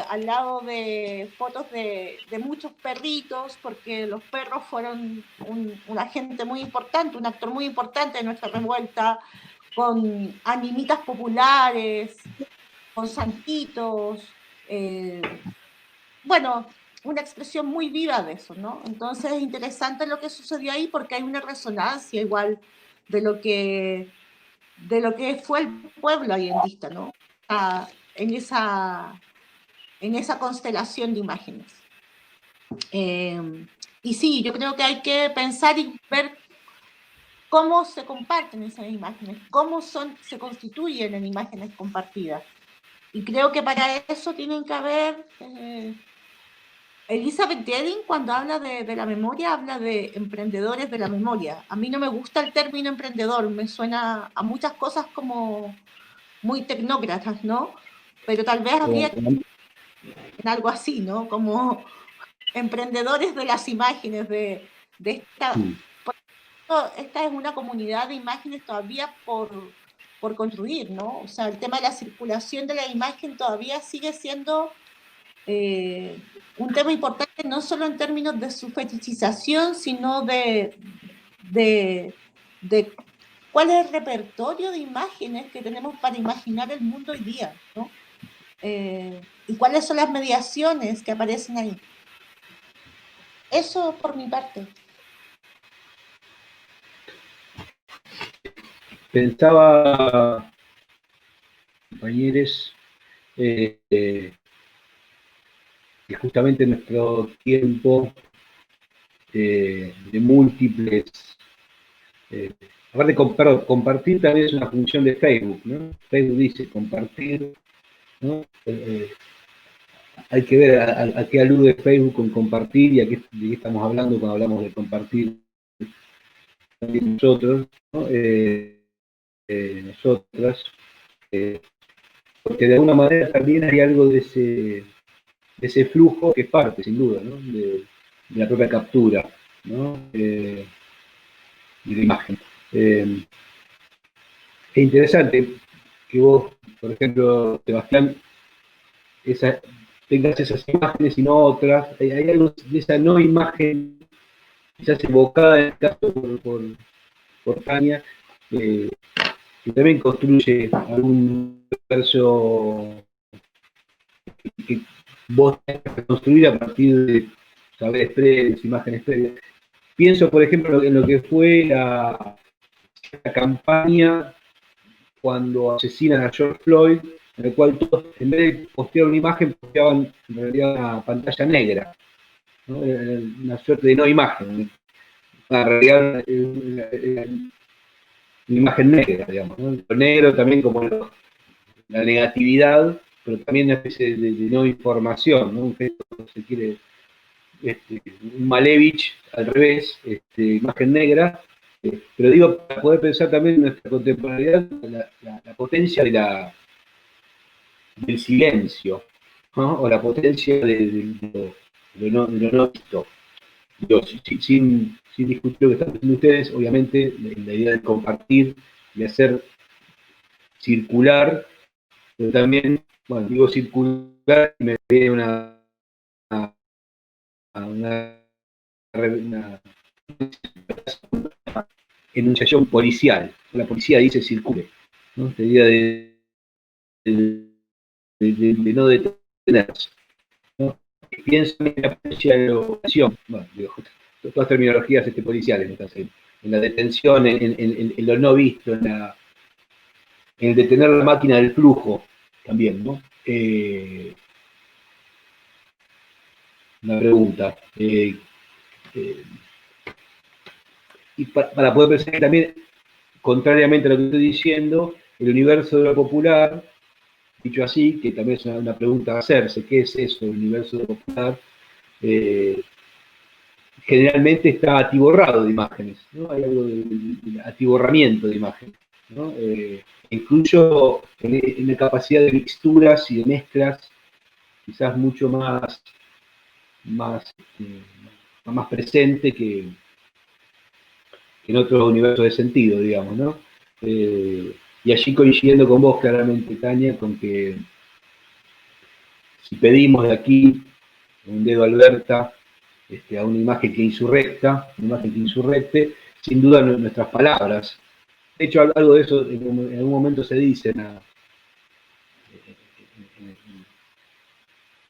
al lado de fotos de muchos perritos, porque los perros fueron un agente muy importante, un actor muy importante de nuestra revuelta, con animitas populares, con santitos, bueno, una expresión muy viva de eso, ¿no? Entonces es interesante lo que sucedió ahí porque hay una resonancia igual de lo que fue el pueblo allendista, ¿no? En esa constelación de imágenes. Y sí, yo creo que hay que pensar y ver cómo se comparten esas imágenes, cómo se constituyen en imágenes compartidas. Y creo que para eso tienen que haber... Elizabeth Deding, cuando habla de la memoria, habla de emprendedores de la memoria. A mí no me gusta el término emprendedor, me suena a muchas cosas como muy tecnócratas, ¿no? Pero tal vez habría que en algo así, ¿no? Como emprendedores de las imágenes, de esta... Esta es una comunidad de imágenes todavía por construir, ¿no? O sea, el tema de la circulación de la imagen todavía sigue siendo un tema importante no solo en términos de su fetichización, sino de cuál es el repertorio de imágenes que tenemos para imaginar el mundo hoy día, ¿no? Y cuáles son las mediaciones que aparecen ahí. Eso por mi parte. Pensaba, compañeros, que justamente en nuestro tiempo de múltiples, aparte, compartir también es una función de Facebook, ¿no? Facebook dice compartir, ¿no? Hay que ver a qué alude Facebook con compartir y de qué estamos hablando cuando hablamos de compartir también nosotros, ¿no? Nosotras, porque de alguna manera también hay algo de ese flujo que es parte, sin duda, ¿no? de la propia captura, ¿no? De la imagen. Es interesante que vos, por ejemplo, Sebastián, tengas esas imágenes y no otras. Hay algo de esa no imagen, quizás evocada en el caso por Tania, que también construye algún verso que vos tenés que construir a partir de saberes previos, imágenes previas. Pienso, por ejemplo, en lo que fue la campaña cuando asesinan a George Floyd, en el cual todos, en vez de postear una imagen, posteaban en realidad una pantalla negra, ¿no? Una suerte de no imagen, en realidad una imagen negra, digamos, ¿no? Lo negro también como la negatividad, pero también una especie de no información, ¿no? Un gesto, se quiere, un Malevich al revés, imagen negra, pero digo, para poder pensar también en nuestra contemporaneidad, la potencia del silencio, ¿no? O la potencia de lo no visto. Digo, sin discutir lo que están diciendo ustedes, obviamente la idea de compartir, de hacer circular, pero también, bueno, digo circular y me viene una enunciación policial. La policía dice circule, ¿no? Esta idea de no detenerse, ¿no? Pienso en la potencia de la operación, bueno, digo, todas terminologías policiales, entonces, en la detención, en lo no visto, en el detener la máquina del flujo, también, ¿no? Una pregunta. Y para poder pensar que también, contrariamente a lo que estoy diciendo, el universo de lo popular, dicho así, que también es una pregunta a hacerse, ¿qué es eso, el universo de lo popular? Generalmente está atiborrado de imágenes, ¿no? Hay algo de atiborramiento de imágenes, ¿no? Incluso en la capacidad de mixturas y de mezclas, quizás mucho más presente que en otros universos de sentido, digamos, ¿no? Y allí coincidiendo con vos claramente, Tania, con que si pedimos de aquí un dedo Alberta a una imagen que insurrecte, sin duda nuestras palabras. De hecho, algo de eso en algún momento se dice en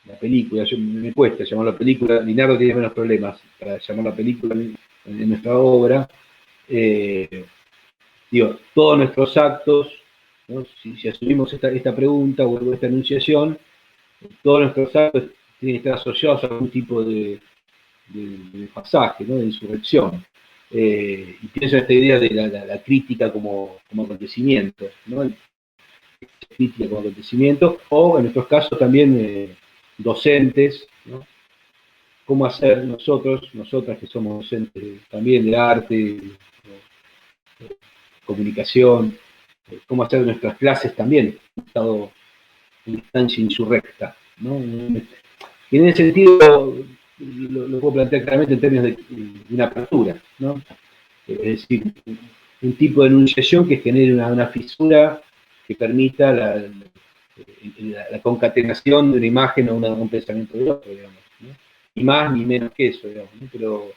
la película. Me cuesta llamar la película, Linardo tiene menos problemas para llamar la película en nuestra obra. Digo, todos nuestros actos, ¿no? Si asumimos esta pregunta o esta enunciación, todos nuestros actos tienen que estar asociados a algún tipo de pasaje, ¿no? De insurrección. Y pienso en esta idea de la crítica como acontecimiento, ¿no? Crítica como acontecimiento, o en nuestros casos también docentes, ¿no? Cómo hacer nosotras que somos docentes también de arte, comunicación, cómo hacer nuestras clases también en instancia insurrecta, ¿no? Y en ese sentido lo puedo plantear claramente en términos de una apertura, ¿no? Es decir, un tipo de enunciación que genere una fisura que permita la concatenación de una imagen o un pensamiento de otro, digamos, ¿no? ni más ni menos que eso, digamos, ¿no? Pero,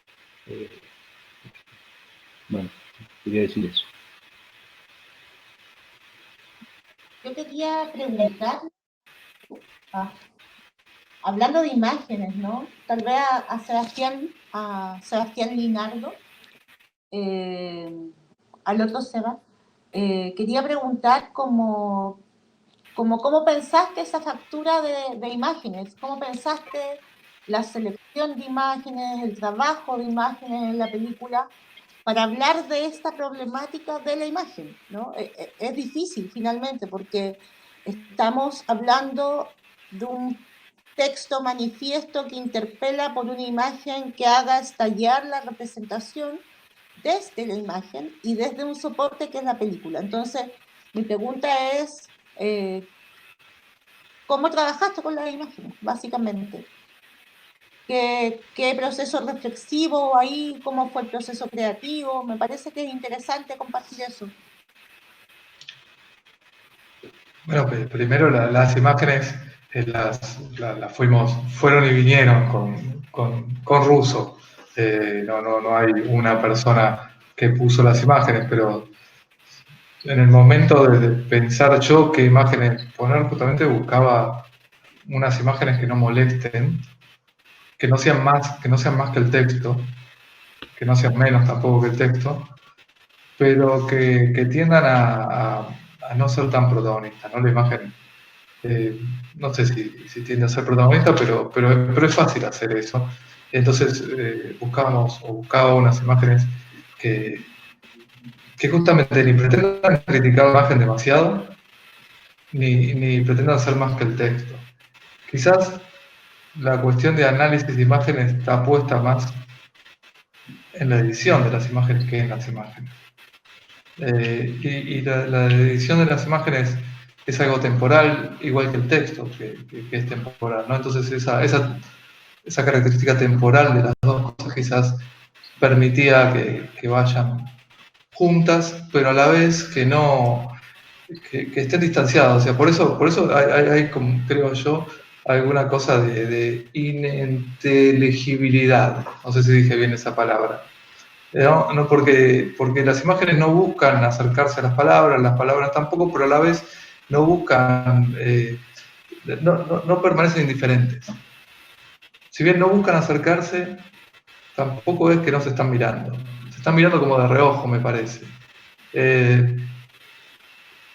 bueno, quería decir eso. Yo quería preguntar, hablando de imágenes, ¿no? Tal vez a Sebastián Linardo, al otro Seba, quería preguntar cómo pensaste esa factura de imágenes, cómo pensaste la selección de imágenes, el trabajo de imágenes en la película, para hablar de esta problemática de la imagen, ¿no? Es difícil finalmente porque estamos hablando de un texto manifiesto que interpela por una imagen que haga estallar la representación desde la imagen y desde un soporte que es la película. Entonces, mi pregunta es, ¿cómo trabajaste con las imágenes, básicamente? ¿Qué proceso reflexivo ahí? ¿Cómo fue el proceso creativo? Me parece que es interesante compartir eso. Bueno, primero las imágenes fueron y vinieron con Russo. No hay una persona que puso las imágenes, pero en el momento de pensar yo qué imágenes poner, justamente buscaba unas imágenes que no molesten, que no sean más que el texto, que no sean menos tampoco que el texto, pero que tiendan a no ser tan protagonistas, ¿no? La imagen, no sé si tiende a ser protagonista, pero es fácil hacer eso. Entonces buscaba unas imágenes que justamente ni pretendan criticar la imagen demasiado, ni pretendan ser más que el texto. Quizás la cuestión de análisis de imágenes está puesta más en la edición de las imágenes que en las imágenes. Y la edición de las imágenes es algo temporal, igual que el texto, que es temporal, ¿no? Entonces esa característica temporal de las dos cosas quizás permitía que vayan juntas, pero a la vez que estén distanciadas. O sea, por eso hay como, creo yo, alguna cosa de ininteligibilidad. No sé si dije bien esa palabra. No porque las imágenes no buscan acercarse a las palabras tampoco, pero a la vez no buscan, no permanecen indiferentes. Si bien no buscan acercarse, tampoco es que no se están mirando. Se están mirando como de reojo, me parece.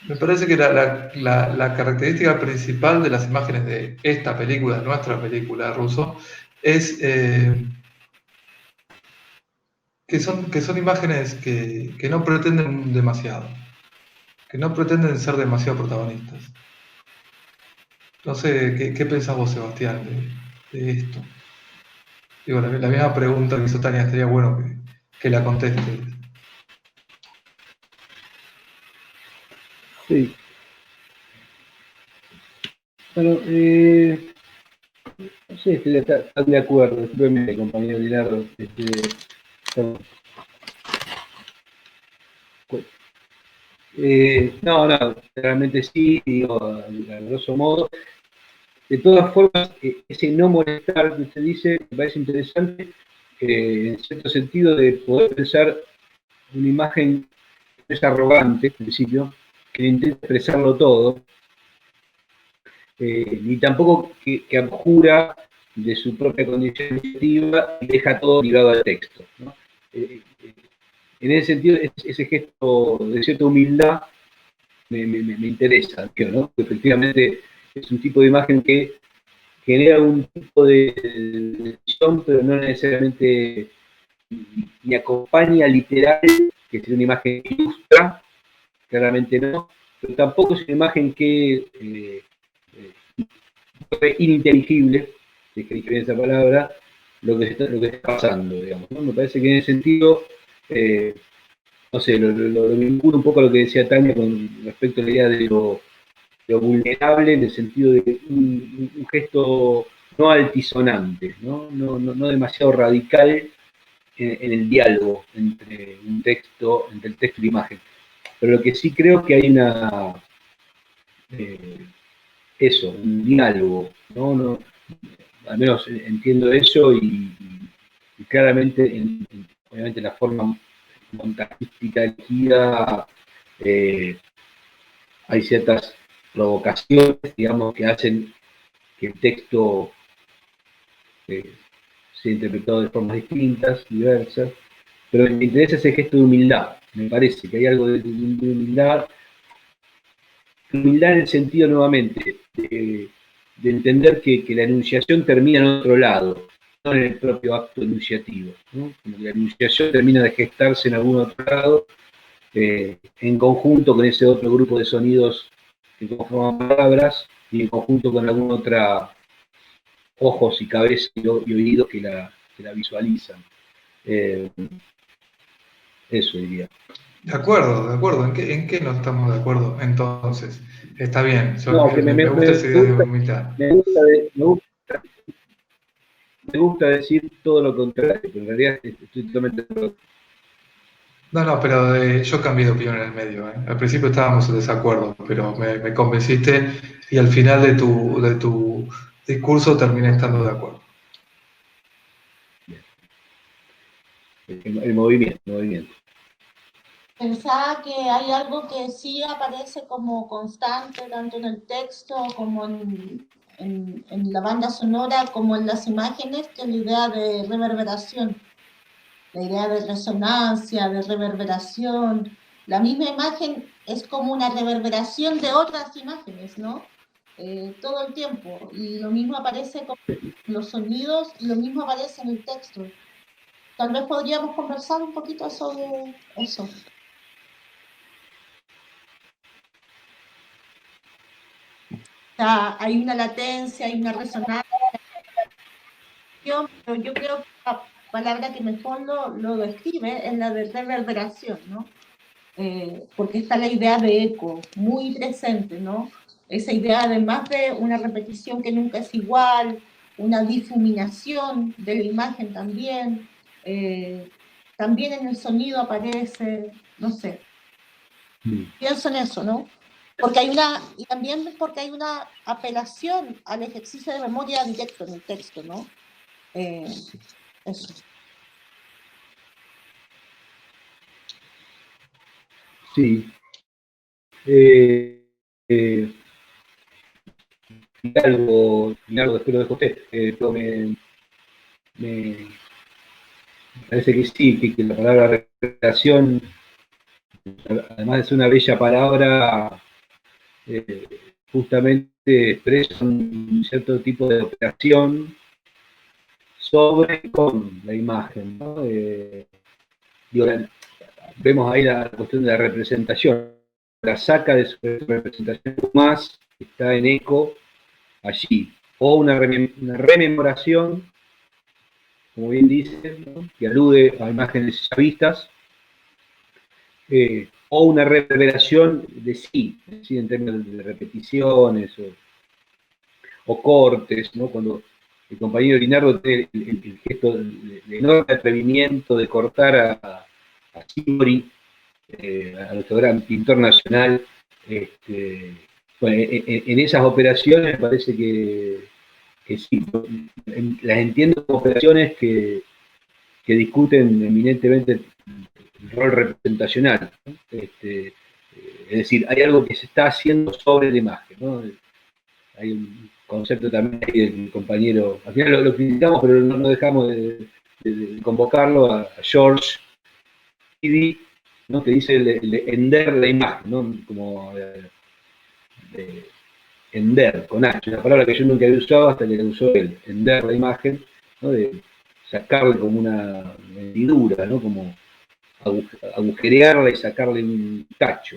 Me parece que la característica principal de las imágenes de esta película, nuestra película Russo, es que son imágenes que no pretenden demasiado, que no pretenden ser demasiado protagonistas. No sé, ¿qué pensás vos, Sebastián, de esto? Digo, la misma pregunta que hizo Tania, estaría bueno que la contestes. Sí. Bueno, no sé, estoy de acuerdo, simplemente, compañero Linardo. No, realmente sí, digo, a grosso modo. De todas formas, ese no molestar que usted dice me parece interesante, en cierto sentido, de poder pensar una imagen que es arrogante, en principio, que intenta expresarlo todo, ni tampoco que abjura de su propia condición objetiva y deja todo ligado al texto, ¿no? En ese sentido, ese gesto de cierta humildad me interesa, ¿no? Efectivamente, es un tipo de imagen que genera un tipo de visión, pero no necesariamente ni acompaña literal, que es una imagen que ilustra, claramente no, pero tampoco es una imagen que es ininteligible, si es que dije bien esa palabra, lo que está pasando, digamos, ¿no? Me parece que en ese sentido, no sé, lo vinculo un poco a lo que decía Tania con respecto a la idea de lo vulnerable, en el sentido de un gesto no altisonante, no demasiado radical en el diálogo entre el texto y la imagen. Pero lo que sí creo que hay un diálogo, ¿no? al menos entiendo eso y claramente, obviamente, la forma montajística elegida, hay ciertas provocaciones, digamos, que hacen que el texto sea interpretado de formas distintas, diversas, pero me interesa ese gesto de humildad. Me parece que hay algo de humildad en el sentido, nuevamente, de entender que la enunciación termina en otro lado, no en el propio acto enunciativo, ¿no? Como que la enunciación termina de gestarse en algún otro lado, en conjunto con ese otro grupo de sonidos que conforman palabras y en conjunto con alguna otra ojos y cabeza y oídos que la visualizan. Eso diría. De acuerdo, de acuerdo. ¿En qué no estamos de acuerdo? Entonces, está bien. No, que Me gusta esa idea de humildad. Me gusta decir todo lo contrario, pero en realidad estoy totalmente de acuerdo. No, pero yo cambié de opinión en el medio. Al principio estábamos en desacuerdo, pero me convenciste y al final de tu discurso terminé estando de acuerdo. El movimiento. Pensaba que hay algo que sí aparece como constante, tanto en el texto como en la banda sonora, como en las imágenes, que es la idea de reverberación, la idea de resonancia, de reverberación. La misma imagen es como una reverberación de otras imágenes, ¿no? Todo el tiempo. Y lo mismo aparece con los sonidos, y lo mismo aparece en el texto. Tal vez podríamos conversar un poquito sobre eso. O sea, hay una latencia, hay una resonancia, pero yo creo que la palabra que mejor lo describe es la de reverberación, ¿no? Porque está la idea de eco muy presente, ¿no? Esa idea además de una repetición que nunca es igual, una difuminación de la imagen también, también en el sonido aparece, no sé. Pienso en eso, ¿no? Y también porque hay una apelación al ejercicio de memoria directo en el texto, ¿no? Eso. Sí. Algo después lo dejo usted, pero me parece que sí, que la palabra relación, además de ser una bella palabra, justamente expresa un cierto tipo de operación sobre con la imagen, ¿no? Vemos ahí la cuestión de la representación, la saca de su representación más, está en eco allí, o una rememoración, como bien dice, ¿no? Que alude a imágenes ya vistas, o una reverberación de sí, es decir, en términos de repeticiones o cortes, ¿no? Cuando el compañero Linardo tiene el gesto de enorme atrevimiento de cortar a Sibori, a nuestro gran pintor nacional, bueno, en esas operaciones me parece que sí, las entiendo como operaciones que discuten eminentemente el rol representacional, ¿no? Es decir, hay algo que se está haciendo sobre la imagen, ¿no? Hay un concepto también ahí del compañero, al final lo criticamos, pero no dejamos de convocarlo a George Idi, ¿no? Que dice el ender la imagen, ¿no? Como ender, con H, una palabra que yo nunca había usado hasta que la usó él, ender la imagen, ¿no? De sacarle como una hendidura, ¿no? Como agujerearla y sacarle un cacho.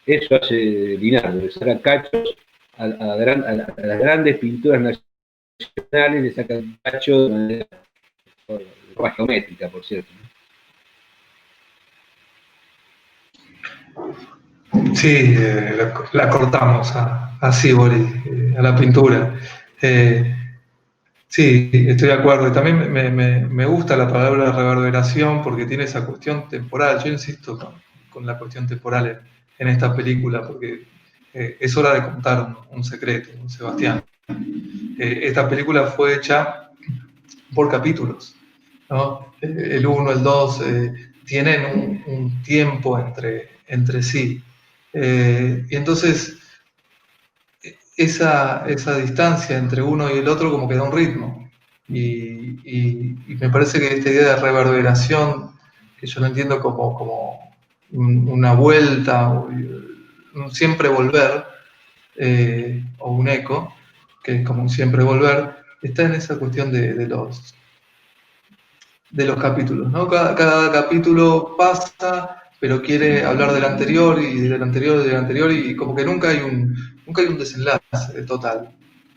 Eso hace Linardo, le saca cachos a las grandes pinturas nacionales, le saca un cacho de manera geométrica, por cierto, ¿no? Sí, la cortamos a Sibori, a la pintura. Sí, estoy de acuerdo. Y también me gusta la palabra reverberación porque tiene esa cuestión temporal. Yo insisto con la cuestión temporal en esta película porque es hora de contar un secreto, Sebastián. esta película fue hecha por capítulos, ¿no? El 1, el 2 tienen un tiempo entre sí. Y entonces esa distancia entre uno y el otro como que da un ritmo. Y me parece que esta idea de reverberación, que yo lo entiendo como una vuelta, un siempre volver, o un eco, que es como un siempre volver, está en esa cuestión de los capítulos, ¿no? Cada capítulo pasa, pero quiere hablar del anterior y del anterior y del anterior, y como que nunca hay un desenlace total.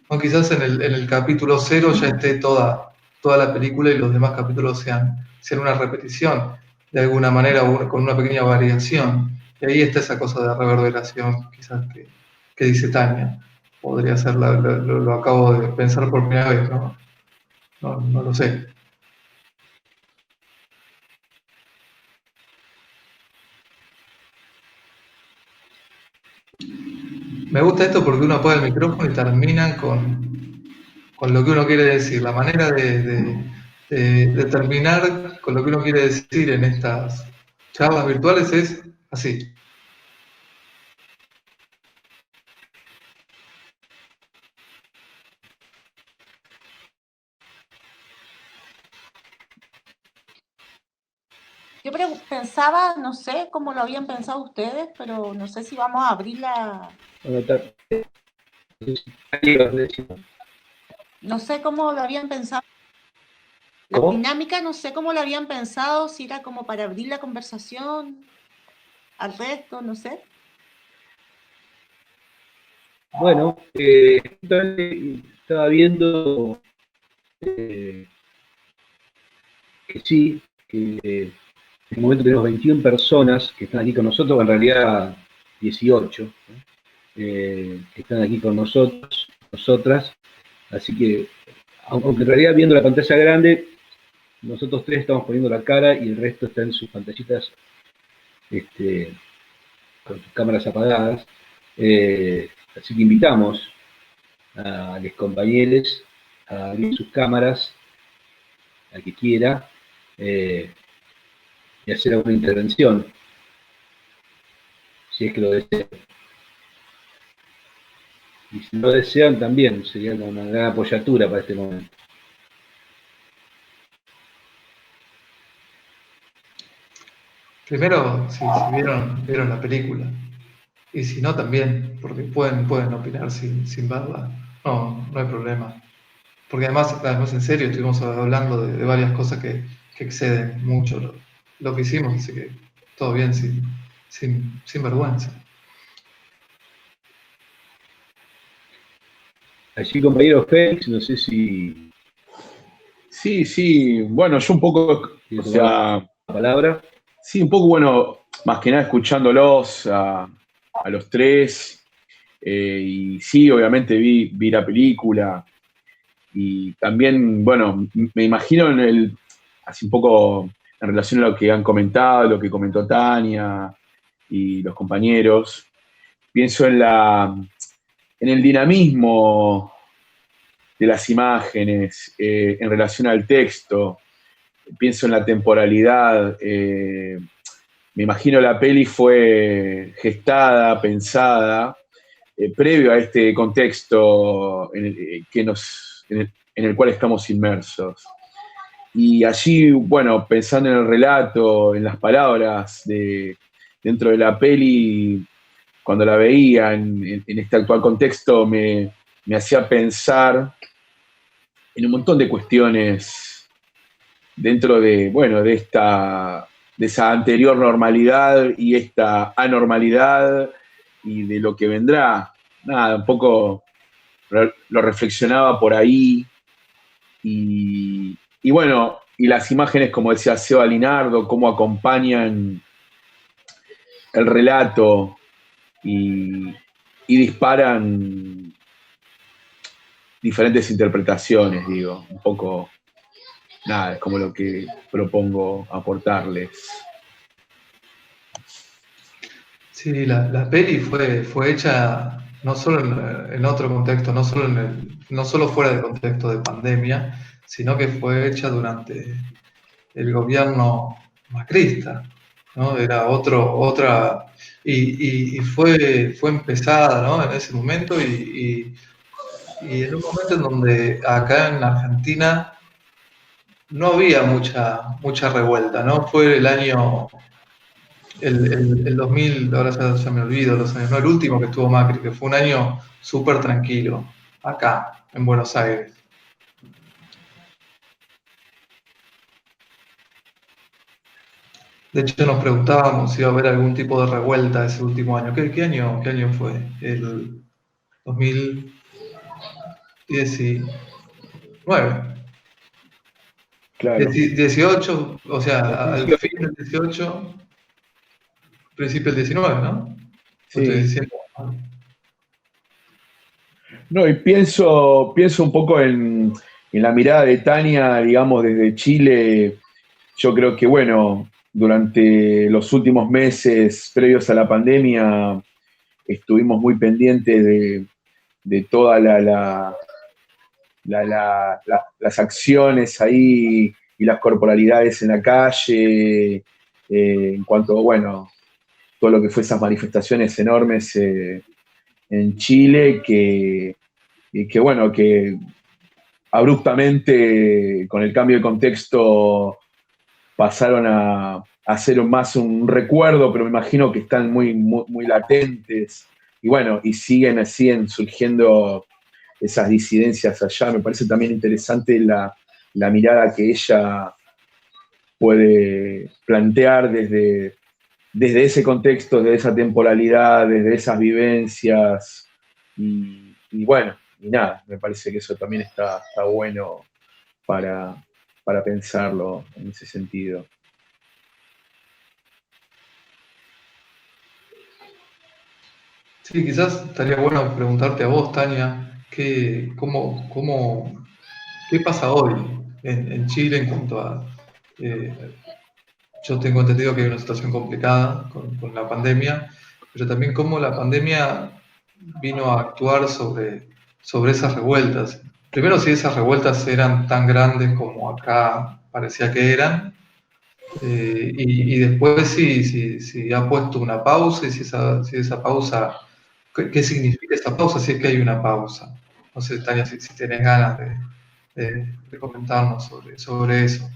¿No? Quizás en el capítulo 0 ya esté toda la película y los demás capítulos sean una repetición, de alguna manera, o con una pequeña variación. Y ahí está esa cosa de reverberación, quizás que dice Tania. Podría ser, lo acabo de pensar por primera vez, ¿no? No lo sé. Me gusta esto porque uno apaga el micrófono y termina con lo que uno quiere decir. La manera de terminar con lo que uno quiere decir en estas charlas virtuales es así. Yo pensaba, no sé cómo lo habían pensado ustedes, pero no sé si vamos a abrir no sé cómo lo habían pensado. La ¿Cómo? dinámica, no sé cómo lo habían pensado, si era como para abrir la conversación al resto, no sé. Bueno, estaba viendo que sí, que en el momento tenemos 21 personas que están aquí con nosotros, en realidad 18, ¿no? Que están aquí con nosotros, nosotras, así que, aunque en realidad viendo la pantalla grande, nosotros tres estamos poniendo la cara y el resto está en sus pantallitas con sus cámaras apagadas, así que invitamos a los compañeros a abrir sus cámaras, al que quiera, y hacer alguna intervención, si es que lo desean. Y si lo desean también, sería una gran apoyatura para este momento. Primero, si vieron la película, y si no también, porque pueden opinar sin verla, no hay problema. Porque además en serio, estuvimos hablando de varias cosas que exceden mucho lo que hicimos, así que todo bien, sin vergüenza. Allí, compañero Félix, no sé si Sí, bueno, yo un poco, o quiere tomar sea, la palabra. sí, un poco, bueno, más que nada escuchándolos a los tres, y sí, obviamente vi la película, y también, bueno, me imagino así un poco en relación a lo que han comentado, lo que comentó Tania y los compañeros, pienso en el dinamismo de las imágenes, en relación al texto, pienso en la temporalidad, me imagino la peli fue gestada, pensada, previo a este contexto en el cual estamos inmersos. Y allí, bueno, pensando en el relato, en las palabras dentro de la peli, cuando la veía en este actual contexto, me hacía pensar en un montón de cuestiones dentro bueno, de esa anterior normalidad y esta anormalidad y de lo que vendrá. Nada, un poco lo reflexionaba por ahí y bueno, y las imágenes, como decía Seba Linardo, cómo acompañan el relato y disparan diferentes interpretaciones, digo, un poco. Nada, es como lo que propongo aportarles. Sí, la peli fue hecha no solo en otro contexto, no solo fuera del contexto de pandemia, sino que fue hecha durante el gobierno macrista, ¿no? Era otra, y fue empezada, ¿no? En ese momento y en un momento en donde acá en Argentina no había mucha revuelta, ¿no? Fue el año, el 2000, ahora ya me olvido los años, no, el último que estuvo Macri, que fue un año súper tranquilo, acá, en Buenos Aires. De hecho, nos preguntábamos si iba a haber algún tipo de revuelta ese último año. Qué año fue? El 2019. Claro. 18, o sea, al 2018. fin del 18, principio del 19, ¿no? Estoy Sí. diciendo. No, y pienso un poco en la mirada de Tania, digamos, desde Chile. Yo creo que, bueno, durante los últimos meses previos a la pandemia estuvimos muy pendientes de todas las acciones ahí y las corporalidades en la calle, en cuanto, bueno, todo lo que fue esas manifestaciones enormes en Chile, que bueno, que abruptamente con el cambio de contexto pasaron a ser más un recuerdo, pero me imagino que están muy latentes. Y bueno, y siguen surgiendo esas disidencias allá. Me parece también interesante la mirada que ella puede plantear desde ese contexto, desde esa temporalidad, desde esas vivencias. Y bueno, y nada, me parece que eso también está bueno para, para pensarlo en ese sentido. Sí, quizás estaría bueno preguntarte a vos, Tania, qué pasa hoy en Chile en cuanto a... eh, yo tengo entendido que hay una situación complicada con la pandemia, pero también cómo la pandemia vino a actuar sobre esas revueltas. Primero, si esas revueltas eran tan grandes como acá parecía que eran, y después si ha puesto una pausa y si esa pausa, ¿qué significa esa pausa si es que hay una pausa? No sé, Tania, si tenés ganas de comentarnos sobre eso.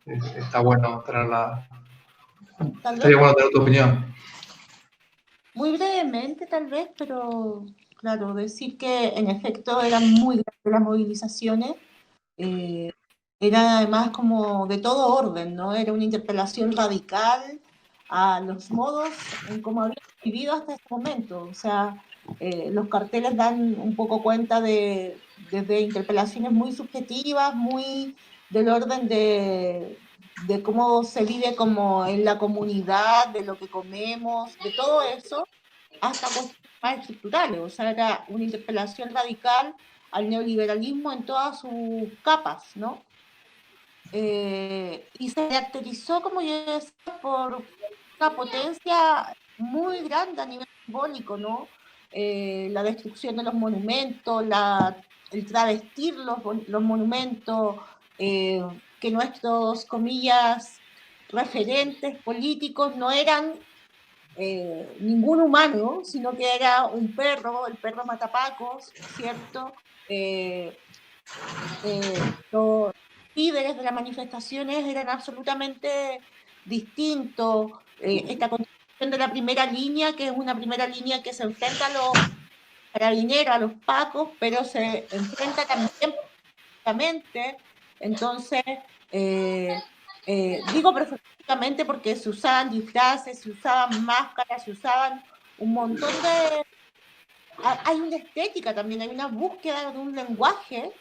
Está bueno Tal vez estaría bueno tener tu opinión. muy brevemente, tal vez, pero claro, decir que en efecto eran muy grandes las movilizaciones, eh, era además como de todo orden, ¿no? Era una interpelación radical a los modos en cómo habían vivido hasta ese momento. O sea, los carteles dan un poco cuenta de interpelaciones muy subjetivas, muy del orden de cómo se vive como en la comunidad, de lo que comemos, de todo eso, hasta cuestiones más estructurales. O sea, era una interpelación radical al neoliberalismo en todas sus capas, ¿no? Y se caracterizó, como yo decía, por una potencia muy grande a nivel simbólico, ¿no? La destrucción de los monumentos, el travestir los monumentos, que nuestros, comillas, referentes políticos no eran ningún humano, sino que era un perro, el perro matapacos, ¿cierto? Los líderes de las manifestaciones eran absolutamente distintos. Esta constitución de la primera línea, que es una primera línea que se enfrenta a los carabineros, a los pacos, pero se enfrenta también políticamente. Entonces, eh, digo perfectamente porque se usaban disfraces, se usaban máscaras, se usaban un montón de... Hay una estética también, hay una búsqueda de un lenguaje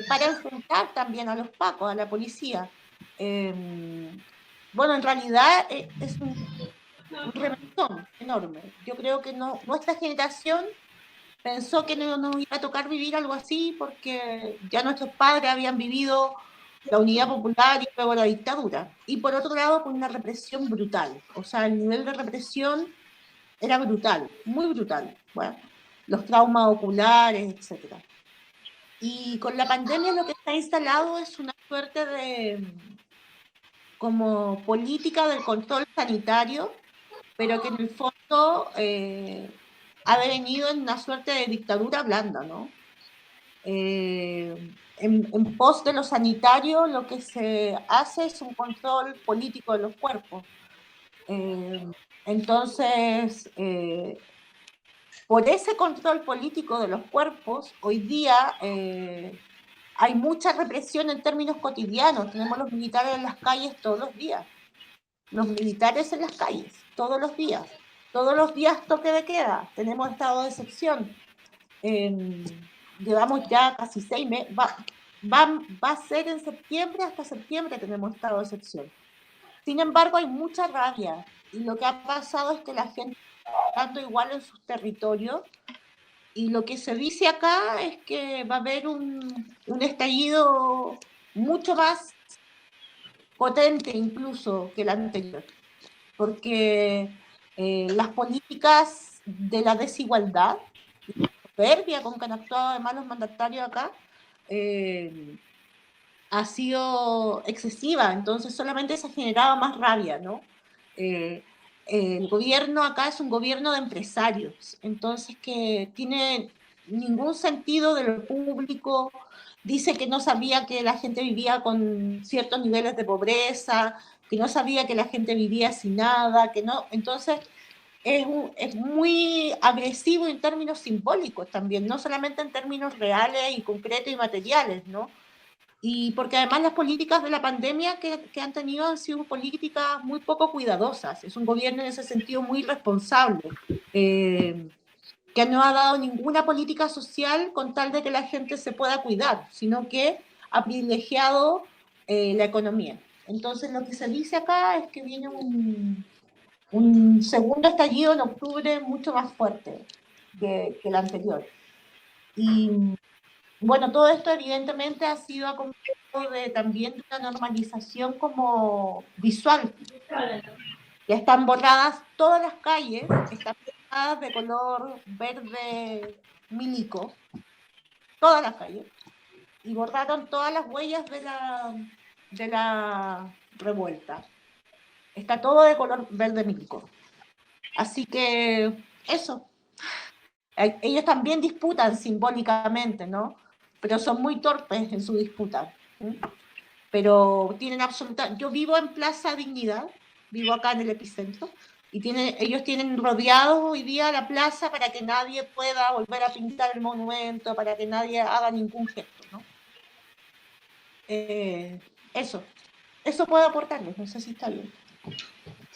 para enfrentar también a los pacos, a la policía. Bueno, en realidad es un reventón enorme. Yo creo que no, nuestra generación pensó que no nos iba a tocar vivir algo así porque ya nuestros padres habían vivido la unidad popular y luego la dictadura. Y por otro lado, con una represión brutal. O sea, el nivel de represión era brutal, muy brutal. Bueno, los traumas oculares, etc. Y con la pandemia lo que está instalado es una suerte de como política del control sanitario, pero que en el fondo ha devenido en una suerte de dictadura blanda, ¿no? En pos de lo sanitario lo que se hace es un control político de los cuerpos. Entonces, por ese control político de los cuerpos, hoy día hay mucha represión en términos cotidianos. Tenemos los militares en las calles todos los días. Los militares en las calles, todos los días. Todos los días toque de queda. Tenemos estado de excepción. Llevamos ya casi 6 meses. Va a ser en septiembre, hasta septiembre tenemos estado de excepción. Sin embargo, hay mucha rabia. Y lo que ha pasado es que la gente está dando igual en sus territorios. Y lo que se dice acá es que va a haber un estallido mucho más potente incluso que el anterior, porque las políticas de la desigualdad, la soberbia con que han actuado además los mandatarios acá, ha sido excesiva, entonces solamente se generaba más rabia, ¿no? El gobierno acá es un gobierno de empresarios, entonces que tiene ningún sentido de lo público, dice que no sabía que la gente vivía con ciertos niveles de pobreza, que no sabía que la gente vivía sin nada, que no, entonces es muy agresivo en términos simbólicos también, no solamente en términos reales y concretos y materiales, ¿no? Y porque además las políticas de la pandemia que han tenido han sido políticas muy poco cuidadosas. Es un gobierno en ese sentido muy responsable, que no ha dado ninguna política social con tal de que la gente se pueda cuidar, sino que ha privilegiado la economía. Entonces lo que se dice acá es que viene un segundo estallido en octubre mucho más fuerte que el anterior. Y bueno, todo esto evidentemente ha sido acompañado de también de una normalización como visual. Ya están borradas todas las calles, están pintadas de color verde milico, todas las calles, y borraron todas las huellas de la revuelta. Está todo de color verde milico. Así que eso. Ellos también disputan simbólicamente, ¿no? Pero son muy torpes en su disputa. ¿Sí? Pero tienen absoluta... Yo vivo en Plaza Dignidad, vivo acá en el epicentro, y ellos tienen rodeados hoy día la plaza para que nadie pueda volver a pintar el monumento, para que nadie haga ningún gesto, ¿no? Eso puedo aportarles, no sé si está bien.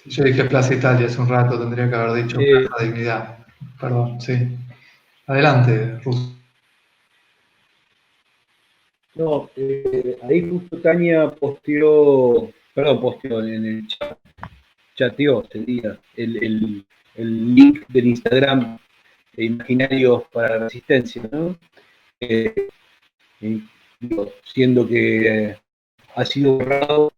Yo dije Plaza Italia hace un rato, tendría que haber dicho Plaza Dignidad. Perdón, sí. Adelante, Russo. No, ahí justo Tania posteó en el chat, chateó, sería, el link del Instagram de Imaginarios para la Resistencia, ¿no? Siendo que ha sido borrado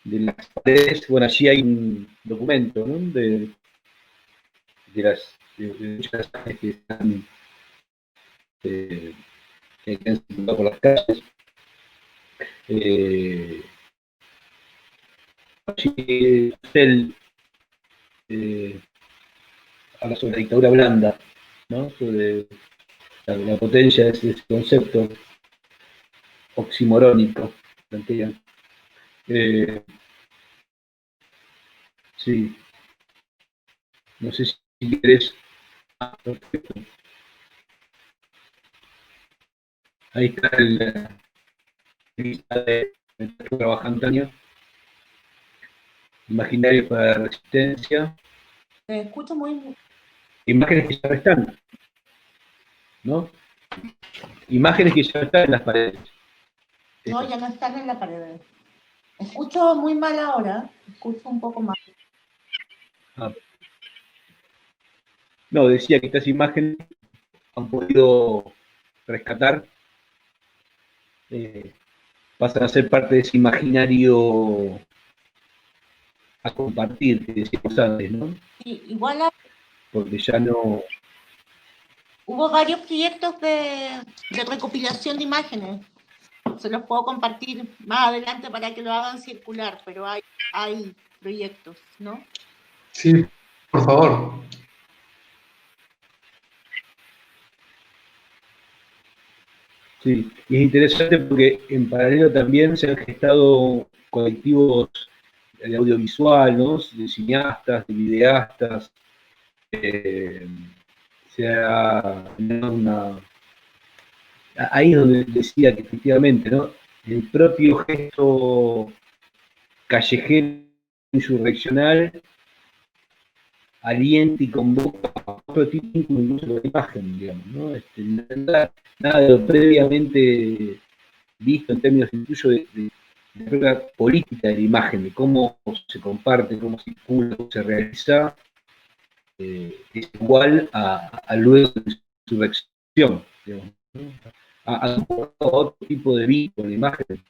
de las paredes, bueno, allí hay un documento, ¿no? de muchas que están que han circulado por las calles. Allí habla sobre la dictadura blanda, ¿no? Sobre la potencia de ese concepto oximorónico, plantean. Sí. No sé si querés. Perfecto. Ahí está el lista de trabajando Tania. Imaginarios para la Resistencia. Te escucho muy... Imágenes que ya están, ¿no? Imágenes que ya están en las paredes. No, ya no están en la pared. Escucho muy mal ahora, escucho un poco mal. No, decía que estas imágenes han podido rescatar, pasan a ser parte de ese imaginario a compartir, que decíamos antes, ¿no? Sí, igual Porque ya no... Hubo varios proyectos de recopilación de imágenes. Se los puedo compartir más adelante para que lo hagan circular, pero hay proyectos, ¿no? Sí, por favor. Sí, y es interesante porque en paralelo también se han gestado colectivos de audiovisual, ¿no? De cineastas, de videastas. Se ha ahí es donde decía que efectivamente, ¿no? El propio gesto callejero insurreccional alienta y convoca a otro tipo incluso de imagen, digamos, ¿no? Nada de lo previamente visto en términos incluso de la política de la imagen, de cómo se comparte, cómo circula, cómo se realiza, es igual a luego de su insurrección, digamos, ¿no? A otro tipo de vínculo, de imagen.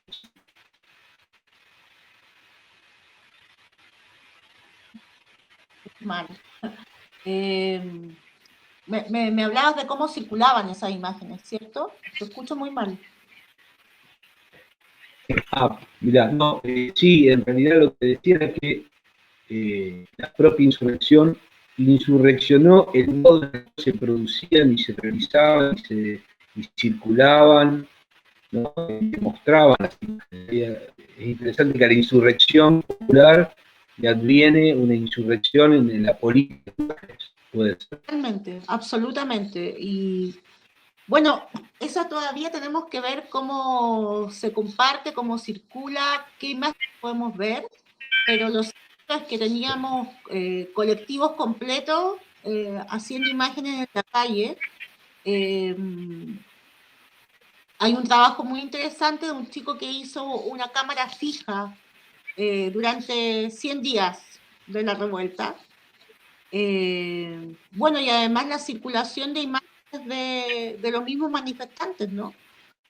Mal. Me hablabas de cómo circulaban esas imágenes, ¿cierto? Te escucho muy mal. Mirá, no, sí, en realidad lo que decía era que la propia insurrección insurreccionó el modo en que se producían y se realizaban y circulaban, ¿no? Mostraban las imágenes. Es interesante que a la insurrección popular le adviene una insurrección en la política, puede ser. Totalmente, absolutamente. Y bueno, eso todavía tenemos que ver cómo se comparte, cómo circula, qué imágenes podemos ver, pero lo cierto es que teníamos colectivos completos haciendo imágenes en la calle. Hay un trabajo muy interesante de un chico que hizo una cámara fija durante 100 días de la revuelta. Bueno, y además la circulación de imágenes de los mismos manifestantes, ¿no?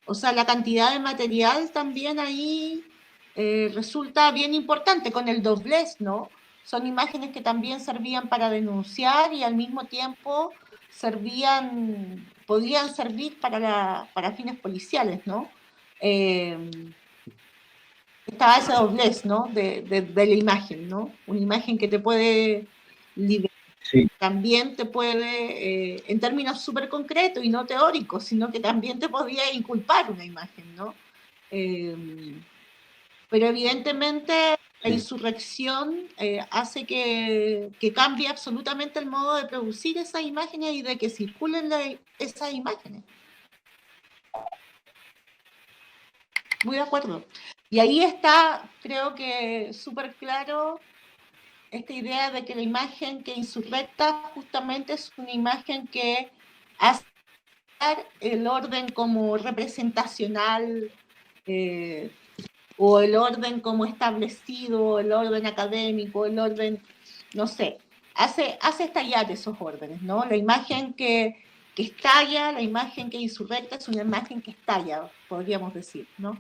O sea, la cantidad de material también ahí resulta bien importante con el doblez, ¿no? Son imágenes que también servían para denunciar y al mismo tiempo podían servir para fines policiales, ¿no? Estaba ese doblez, ¿no? De la imagen, ¿no? Una imagen que te puede liberar, Sí. también te puede, en términos súper concretos y no teóricos, sino que también te podía inculpar una imagen, ¿no? Pero evidentemente la insurrección hace que cambie absolutamente el modo de producir esas imágenes y de que circulen esas imágenes. Muy de acuerdo. Y ahí está, creo que súper claro, esta idea de que la imagen que insurrecta justamente es una imagen que hace el orden como representacional o el orden como establecido, el orden académico, el orden, no sé, hace estallar esos órdenes, ¿no? La imagen que estalla, la imagen que insurrecta es una imagen que estalla, podríamos decir, ¿no?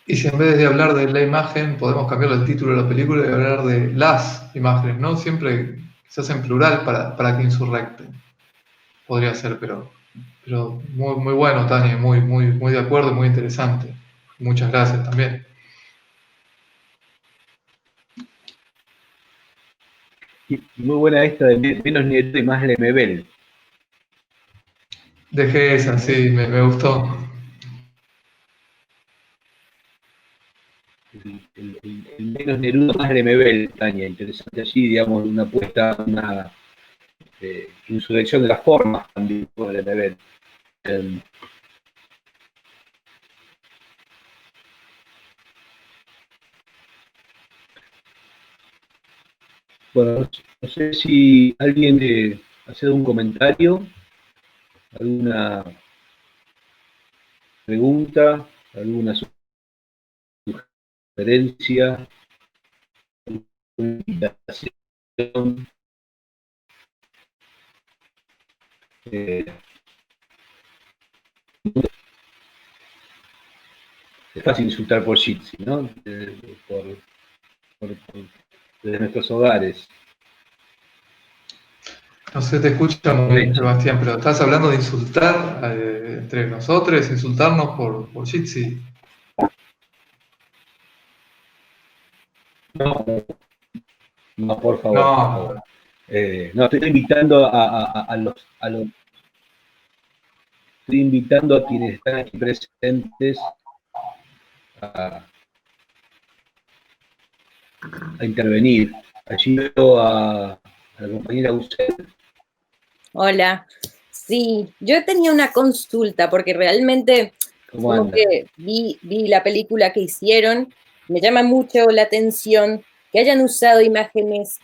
Y si en vez de hablar de la imagen, podemos cambiar el título de la película y hablar de las imágenes, ¿no? Siempre se hace en plural para que insurrecten. Podría ser, pero muy, muy bueno, Tania, muy de acuerdo, muy interesante. Muchas gracias también. Muy buena esta de menos Neruda y más Lemebel. Dejé esa, sí, me gustó. El menos Neruda, más Lemebel, Tania. Interesante allí, digamos, una apuesta, una insurrección de las formas también por Lemebel. Bueno, no sé si alguien hace algún comentario, alguna pregunta, alguna sugerencia, alguna invitación. Es fácil insultar por Jitsi, ¿no? Desde nuestros hogares. No sé, te escucha muy bien, Sebastián, pero estás hablando de insultar entre nosotros, insultarnos por Jitsi. No, no, por favor, por favor. No, No, estoy invitando estoy invitando a quienes están aquí presentes a intervenir. Allí veo a la compañera Ucel. Hola. Sí, yo tenía una consulta porque realmente ¿Cómo como anda? que vi la película que hicieron, me llama mucho la atención que hayan usado imágenes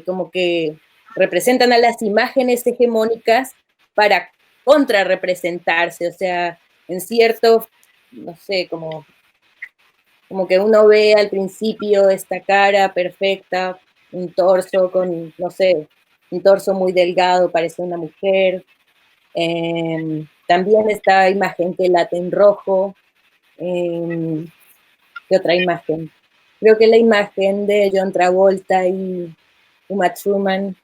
como que representan a las imágenes hegemónicas para contrarrepresentarse, o sea, en cierto, no sé, como que uno ve al principio esta cara perfecta, un torso con, no sé, un torso muy delgado, parece una mujer. También esta imagen que late en rojo. ¿Qué otra imagen? Creo que la imagen de John Travolta y Uma Thurman,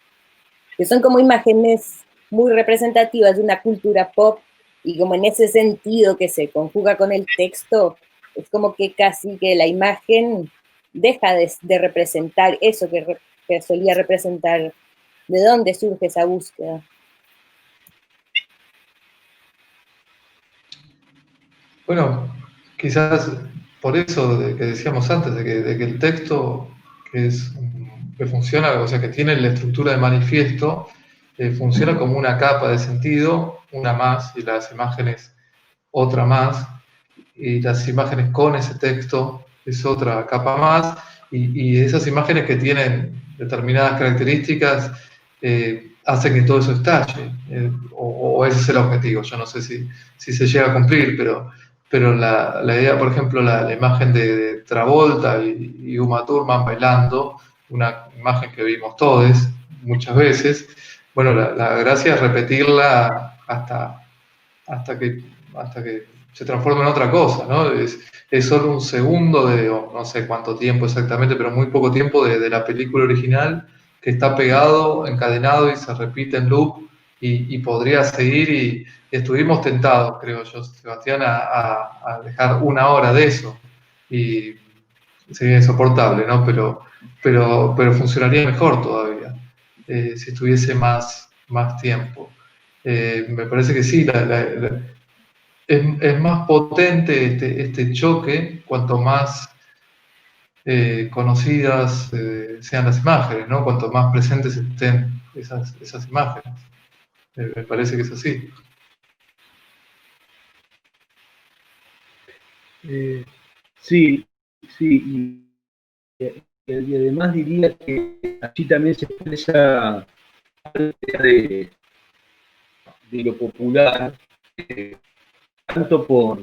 que son como imágenes muy representativas de una cultura pop y como en ese sentido que se conjuga con el texto, es como que casi que la imagen deja de representar eso que solía representar. ¿De dónde surge esa búsqueda? bueno, quizás por eso que decíamos antes, de que el texto que funciona, o sea, que tiene la estructura de manifiesto, funciona como una capa de sentido, una más, y las imágenes otra más, y las imágenes con ese texto es otra capa más, y esas imágenes que tienen determinadas características hacen que todo eso estalle, o ese es el objetivo. Yo no sé si se llega a cumplir, pero la idea, por ejemplo, la imagen de Travolta y Uma Thurman bailando, una imagen que vimos todos muchas veces, bueno, la gracia es repetirla hasta que se transforma en otra cosa, ¿no? Es solo un segundo o no sé cuánto tiempo exactamente, pero muy poco tiempo de la película original que está pegado, encadenado y se repite en loop y podría seguir y estuvimos tentados, creo yo, Sebastián, a dejar una hora de eso y sería insoportable, ¿no? Pero funcionaría mejor todavía si estuviese más tiempo. Me parece que sí, es más potente este choque cuanto más conocidas sean las imágenes, ¿no? Cuanto más presentes estén esas imágenes. Me parece que es así. Sí, sí, y además diría que allí también se expresa de lo popular, eh, tanto por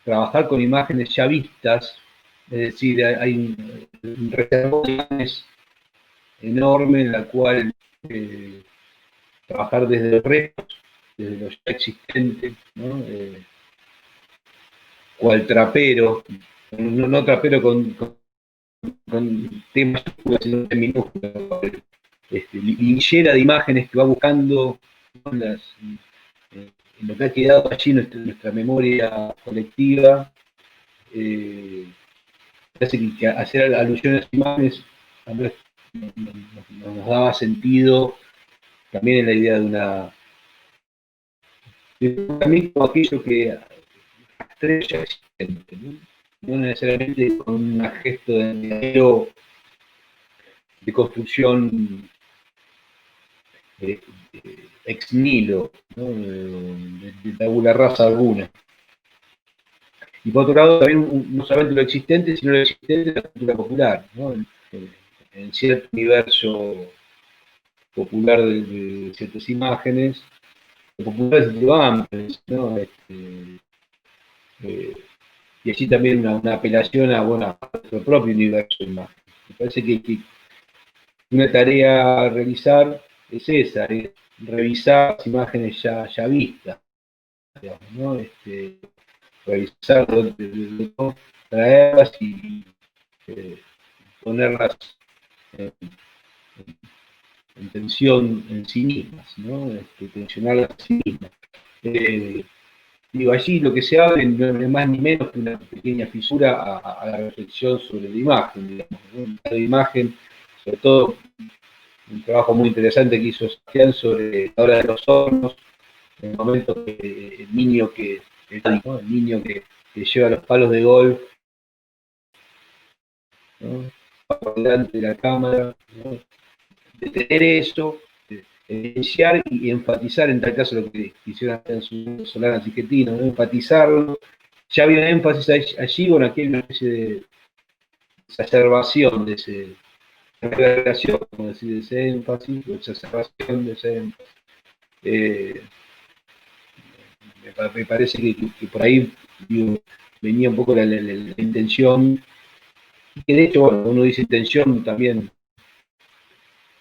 trabajar con imágenes ya vistas, es decir, hay un reservo de imágenes enorme en la cual trabajar desde el reto, desde lo ya existente, ¿no? Cual trapero, no trapero con T mayúscula, sino T minúscula, linchera de imágenes que va buscando, ¿no? En lo que ha quedado allí en nuestra memoria colectiva, hace que hacer alusión a las imágenes nos daba sentido también en la idea también como aquello que estrella existente, ¿no? No necesariamente con un gesto de construcción eh, ex nihilo, ¿no? De tabula rasa alguna. Y por otro lado, también no solamente lo existente, sino lo existente de la cultura popular, ¿no? En cierto universo popular de ciertas imágenes, lo popular es lo amplio, ¿no? Y allí también una apelación a nuestro propio universo de imágenes. Me parece que una tarea a realizar es esa, es revisar las imágenes ya vistas, digamos, ¿no? Revisar, traerlas y ponerlas en tensión en sí mismas, ¿no? Tensionar a sí mismas. Digo, allí lo que se abre no es más ni menos que una pequeña fisura a la reflexión sobre la imagen, digamos, ¿no? La imagen, sobre todo un trabajo muy interesante que hizo Sebastián sobre la hora de los hornos, en el momento que el niño que lleva los palos de golf, ¿no? Por delante de la cámara, ¿no? De tener eso, de evidenciar y enfatizar, en tal caso lo que hicieron en su Solana Chiquetino, ¿no? Enfatizarlo. Ya había un énfasis allí, bueno, aquí hay una especie de exacerbación de ese, revelación, como decir, de ese énfasis, o exacerbación de ese énfasis. Me parece que por ahí digo, venía un poco la intención, que de hecho, bueno, uno dice intención también,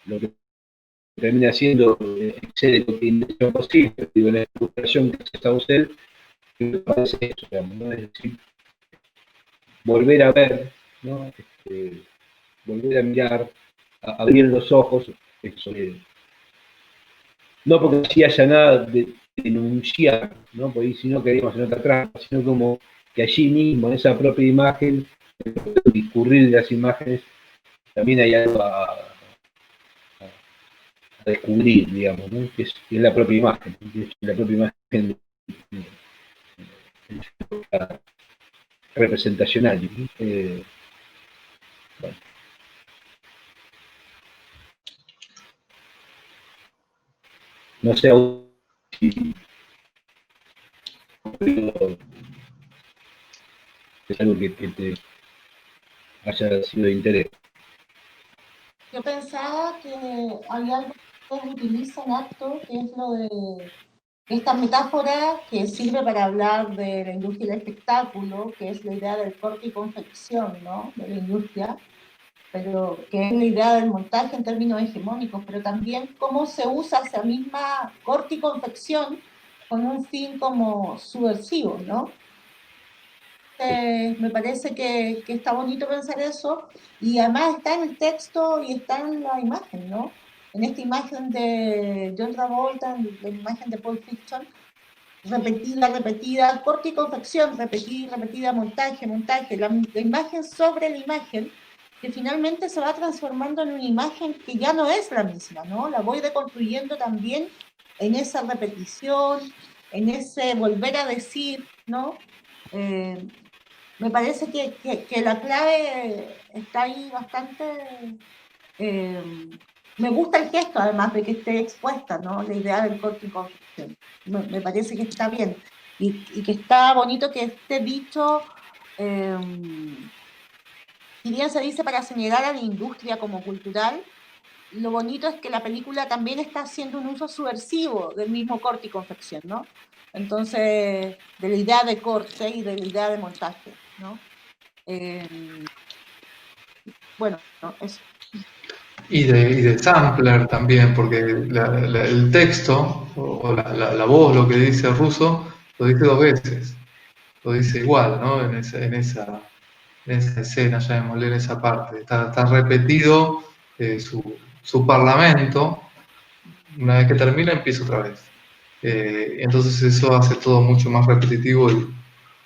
lo que termina siendo excede cualquier intención posible, digo, la frustración que está usted, que me parece eso, digamos, ¿no? Es decir, volver a ver, ¿no? Volver a mirar, a abrir los ojos, eso, no porque sí haya nada de denunciar, ¿no? Porque si no queríamos en otra trampa, sino como que allí mismo, en esa propia imagen, el discurrir de las imágenes, también hay algo a descubrir, digamos, ¿no? Que es la propia imagen, que es la propia imagen representacional. Bueno. No sé si es algo que te haya sido de interés. Yo pensaba que hay algo que ustedes utilizan harto, que es lo de esta metáfora que sirve para hablar de la industria del espectáculo, que es la idea del corte y confección, ¿no? De la industria, pero que es la idea del montaje en términos hegemónicos, pero también cómo se usa esa misma corte y confección con un fin como subversivo, ¿no? Me parece que está bonito pensar eso, y además está en el texto y está en la imagen, ¿no? En esta imagen de John Travolta, en la imagen de Pulp Fiction, repetida, repetida, corte y confección, repetida, repetida, montaje, montaje, la imagen sobre la imagen, que finalmente se va transformando en una imagen que ya no es la misma, ¿no? La voy deconstruyendo también en esa repetición, en ese volver a decir, ¿no? Me parece que la clave está ahí bastante. eh, Me gusta el gesto, además de que esté expuesta, ¿no? La idea del corte y confección. Me parece que está bien. Y que está bonito que esté dicho, eh, si bien se dice para señalar a la industria como cultural, lo bonito es que la película también está haciendo un uso subversivo del mismo corte y confección, ¿no? Entonces, de la idea de corte y de la idea de montaje, ¿no? Bueno, no, eso. Y de sampler también, porque el texto o la voz, lo que dice Russo, lo dice dos veces, lo dice igual, ¿no? En esa escena, llamémosle, en esa parte. Está repetido su parlamento, una vez que termina empieza otra vez. Entonces eso hace todo mucho más repetitivo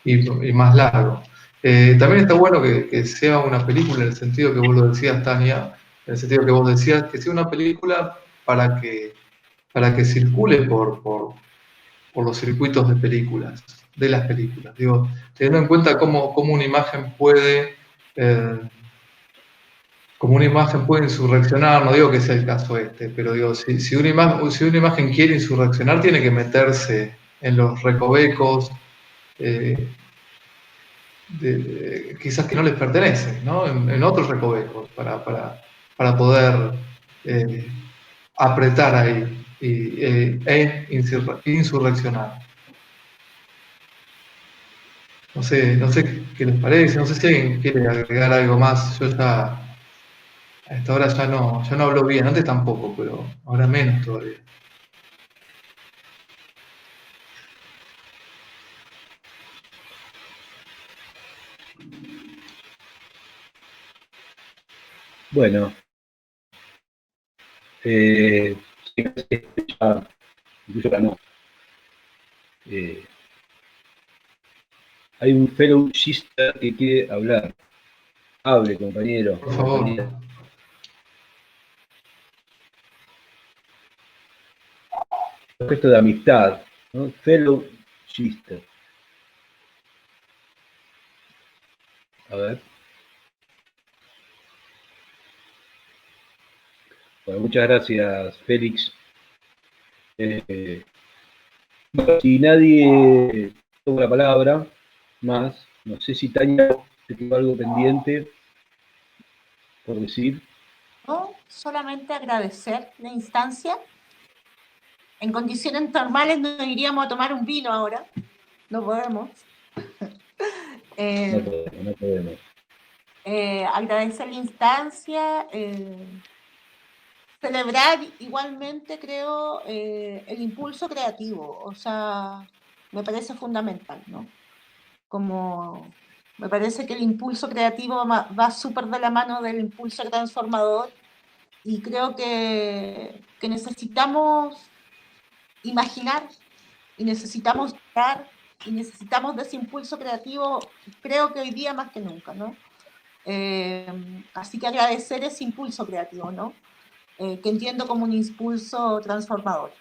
y más largo. También está bueno que sea una película en el sentido que vos lo decías, Tania, en el sentido que vos decías, que sea una película para que circule por los circuitos de películas, de las películas. Digo, teniendo en cuenta cómo una imagen puede... como una imagen puede insurreccionar, no digo que sea el caso este, pero digo, si una imagen quiere insurreccionar, tiene que meterse en los recovecos, quizás que no les pertenecen, ¿no? En otros recovecos, para poder apretar ahí e insurreccionar. No sé qué les parece, no sé si alguien quiere agregar algo más. Yo ya a esta hora ya no hablo bien, antes tampoco, pero ahora menos todavía. Bueno, Sí, ya, incluso ganó. Hay un fellow sister que quiere hablar. Hable, compañero. Por favor. compañera. Un gesto de amistad, ¿no? Fellow sister. A ver. Bueno, muchas gracias, Félix. Si nadie toma la palabra más, no sé si Tania te quedó algo pendiente por decir. No, solamente agradecer la instancia. En condiciones normales no iríamos a tomar un vino ahora. No podemos. No podemos. Agradecer la instancia. Celebrar igualmente, creo, el impulso creativo. O sea, me parece fundamental, ¿no? Como me parece que el impulso creativo va súper de la mano del impulso transformador y creo que necesitamos imaginar y necesitamos crear y necesitamos de ese impulso creativo, creo que hoy día más que nunca, ¿no? Así que agradecer ese impulso creativo, ¿no? Que entiendo como un impulso transformador.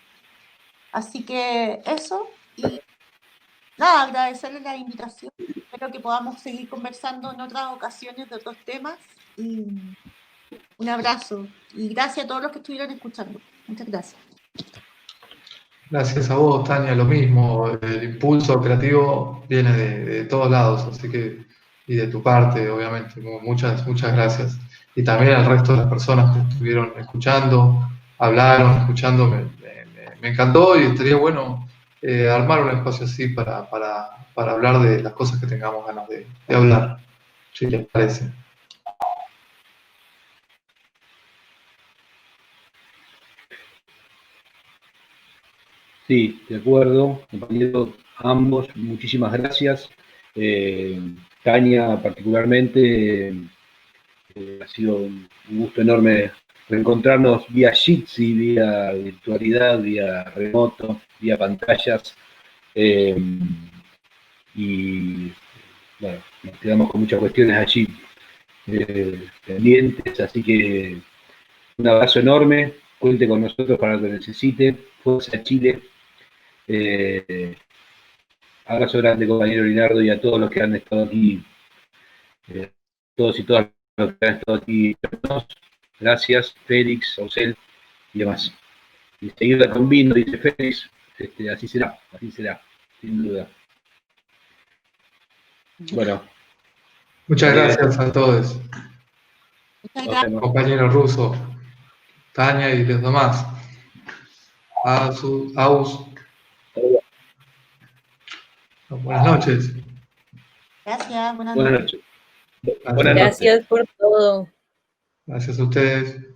Así que eso, y nada, agradecerles la invitación. Espero que podamos seguir conversando en otras ocasiones de otros temas. Y un abrazo. Y gracias a todos los que estuvieron escuchando. Muchas gracias. Gracias a vos, Tania, lo mismo. El impulso creativo viene de todos lados, así que, y de tu parte, obviamente. Muchas gracias. Y también al resto de las personas que estuvieron escuchando, hablaron, escuchando. Me encantó y estaría bueno armar un espacio así para hablar de las cosas que tengamos ganas de hablar, si les parece. Sí, de acuerdo, compañeros, ambos, muchísimas gracias. Tania, particularmente, ha sido un gusto enorme reencontrarnos vía Jitsi, vía virtualidad, vía remoto, vía pantallas. Y bueno, nos quedamos con muchas cuestiones allí pendientes, así que un abrazo enorme, cuente con nosotros para lo que necesite, fuerza Chile. Abrazo grande, compañero Linardo, y a todos los que han estado aquí, todos y todas los que han estado aquí. Gracias, Félix, Ausel y demás. Y seguirla con vino, dice Félix, así será, sin duda. Bueno. Muchas gracias a todos. Muchas gracias. Compañero ruso, Tania y los demás. Aus. Buenas noches. Gracias, buenas Buenas noches. noches. Gracias por todo. Gracias a ustedes.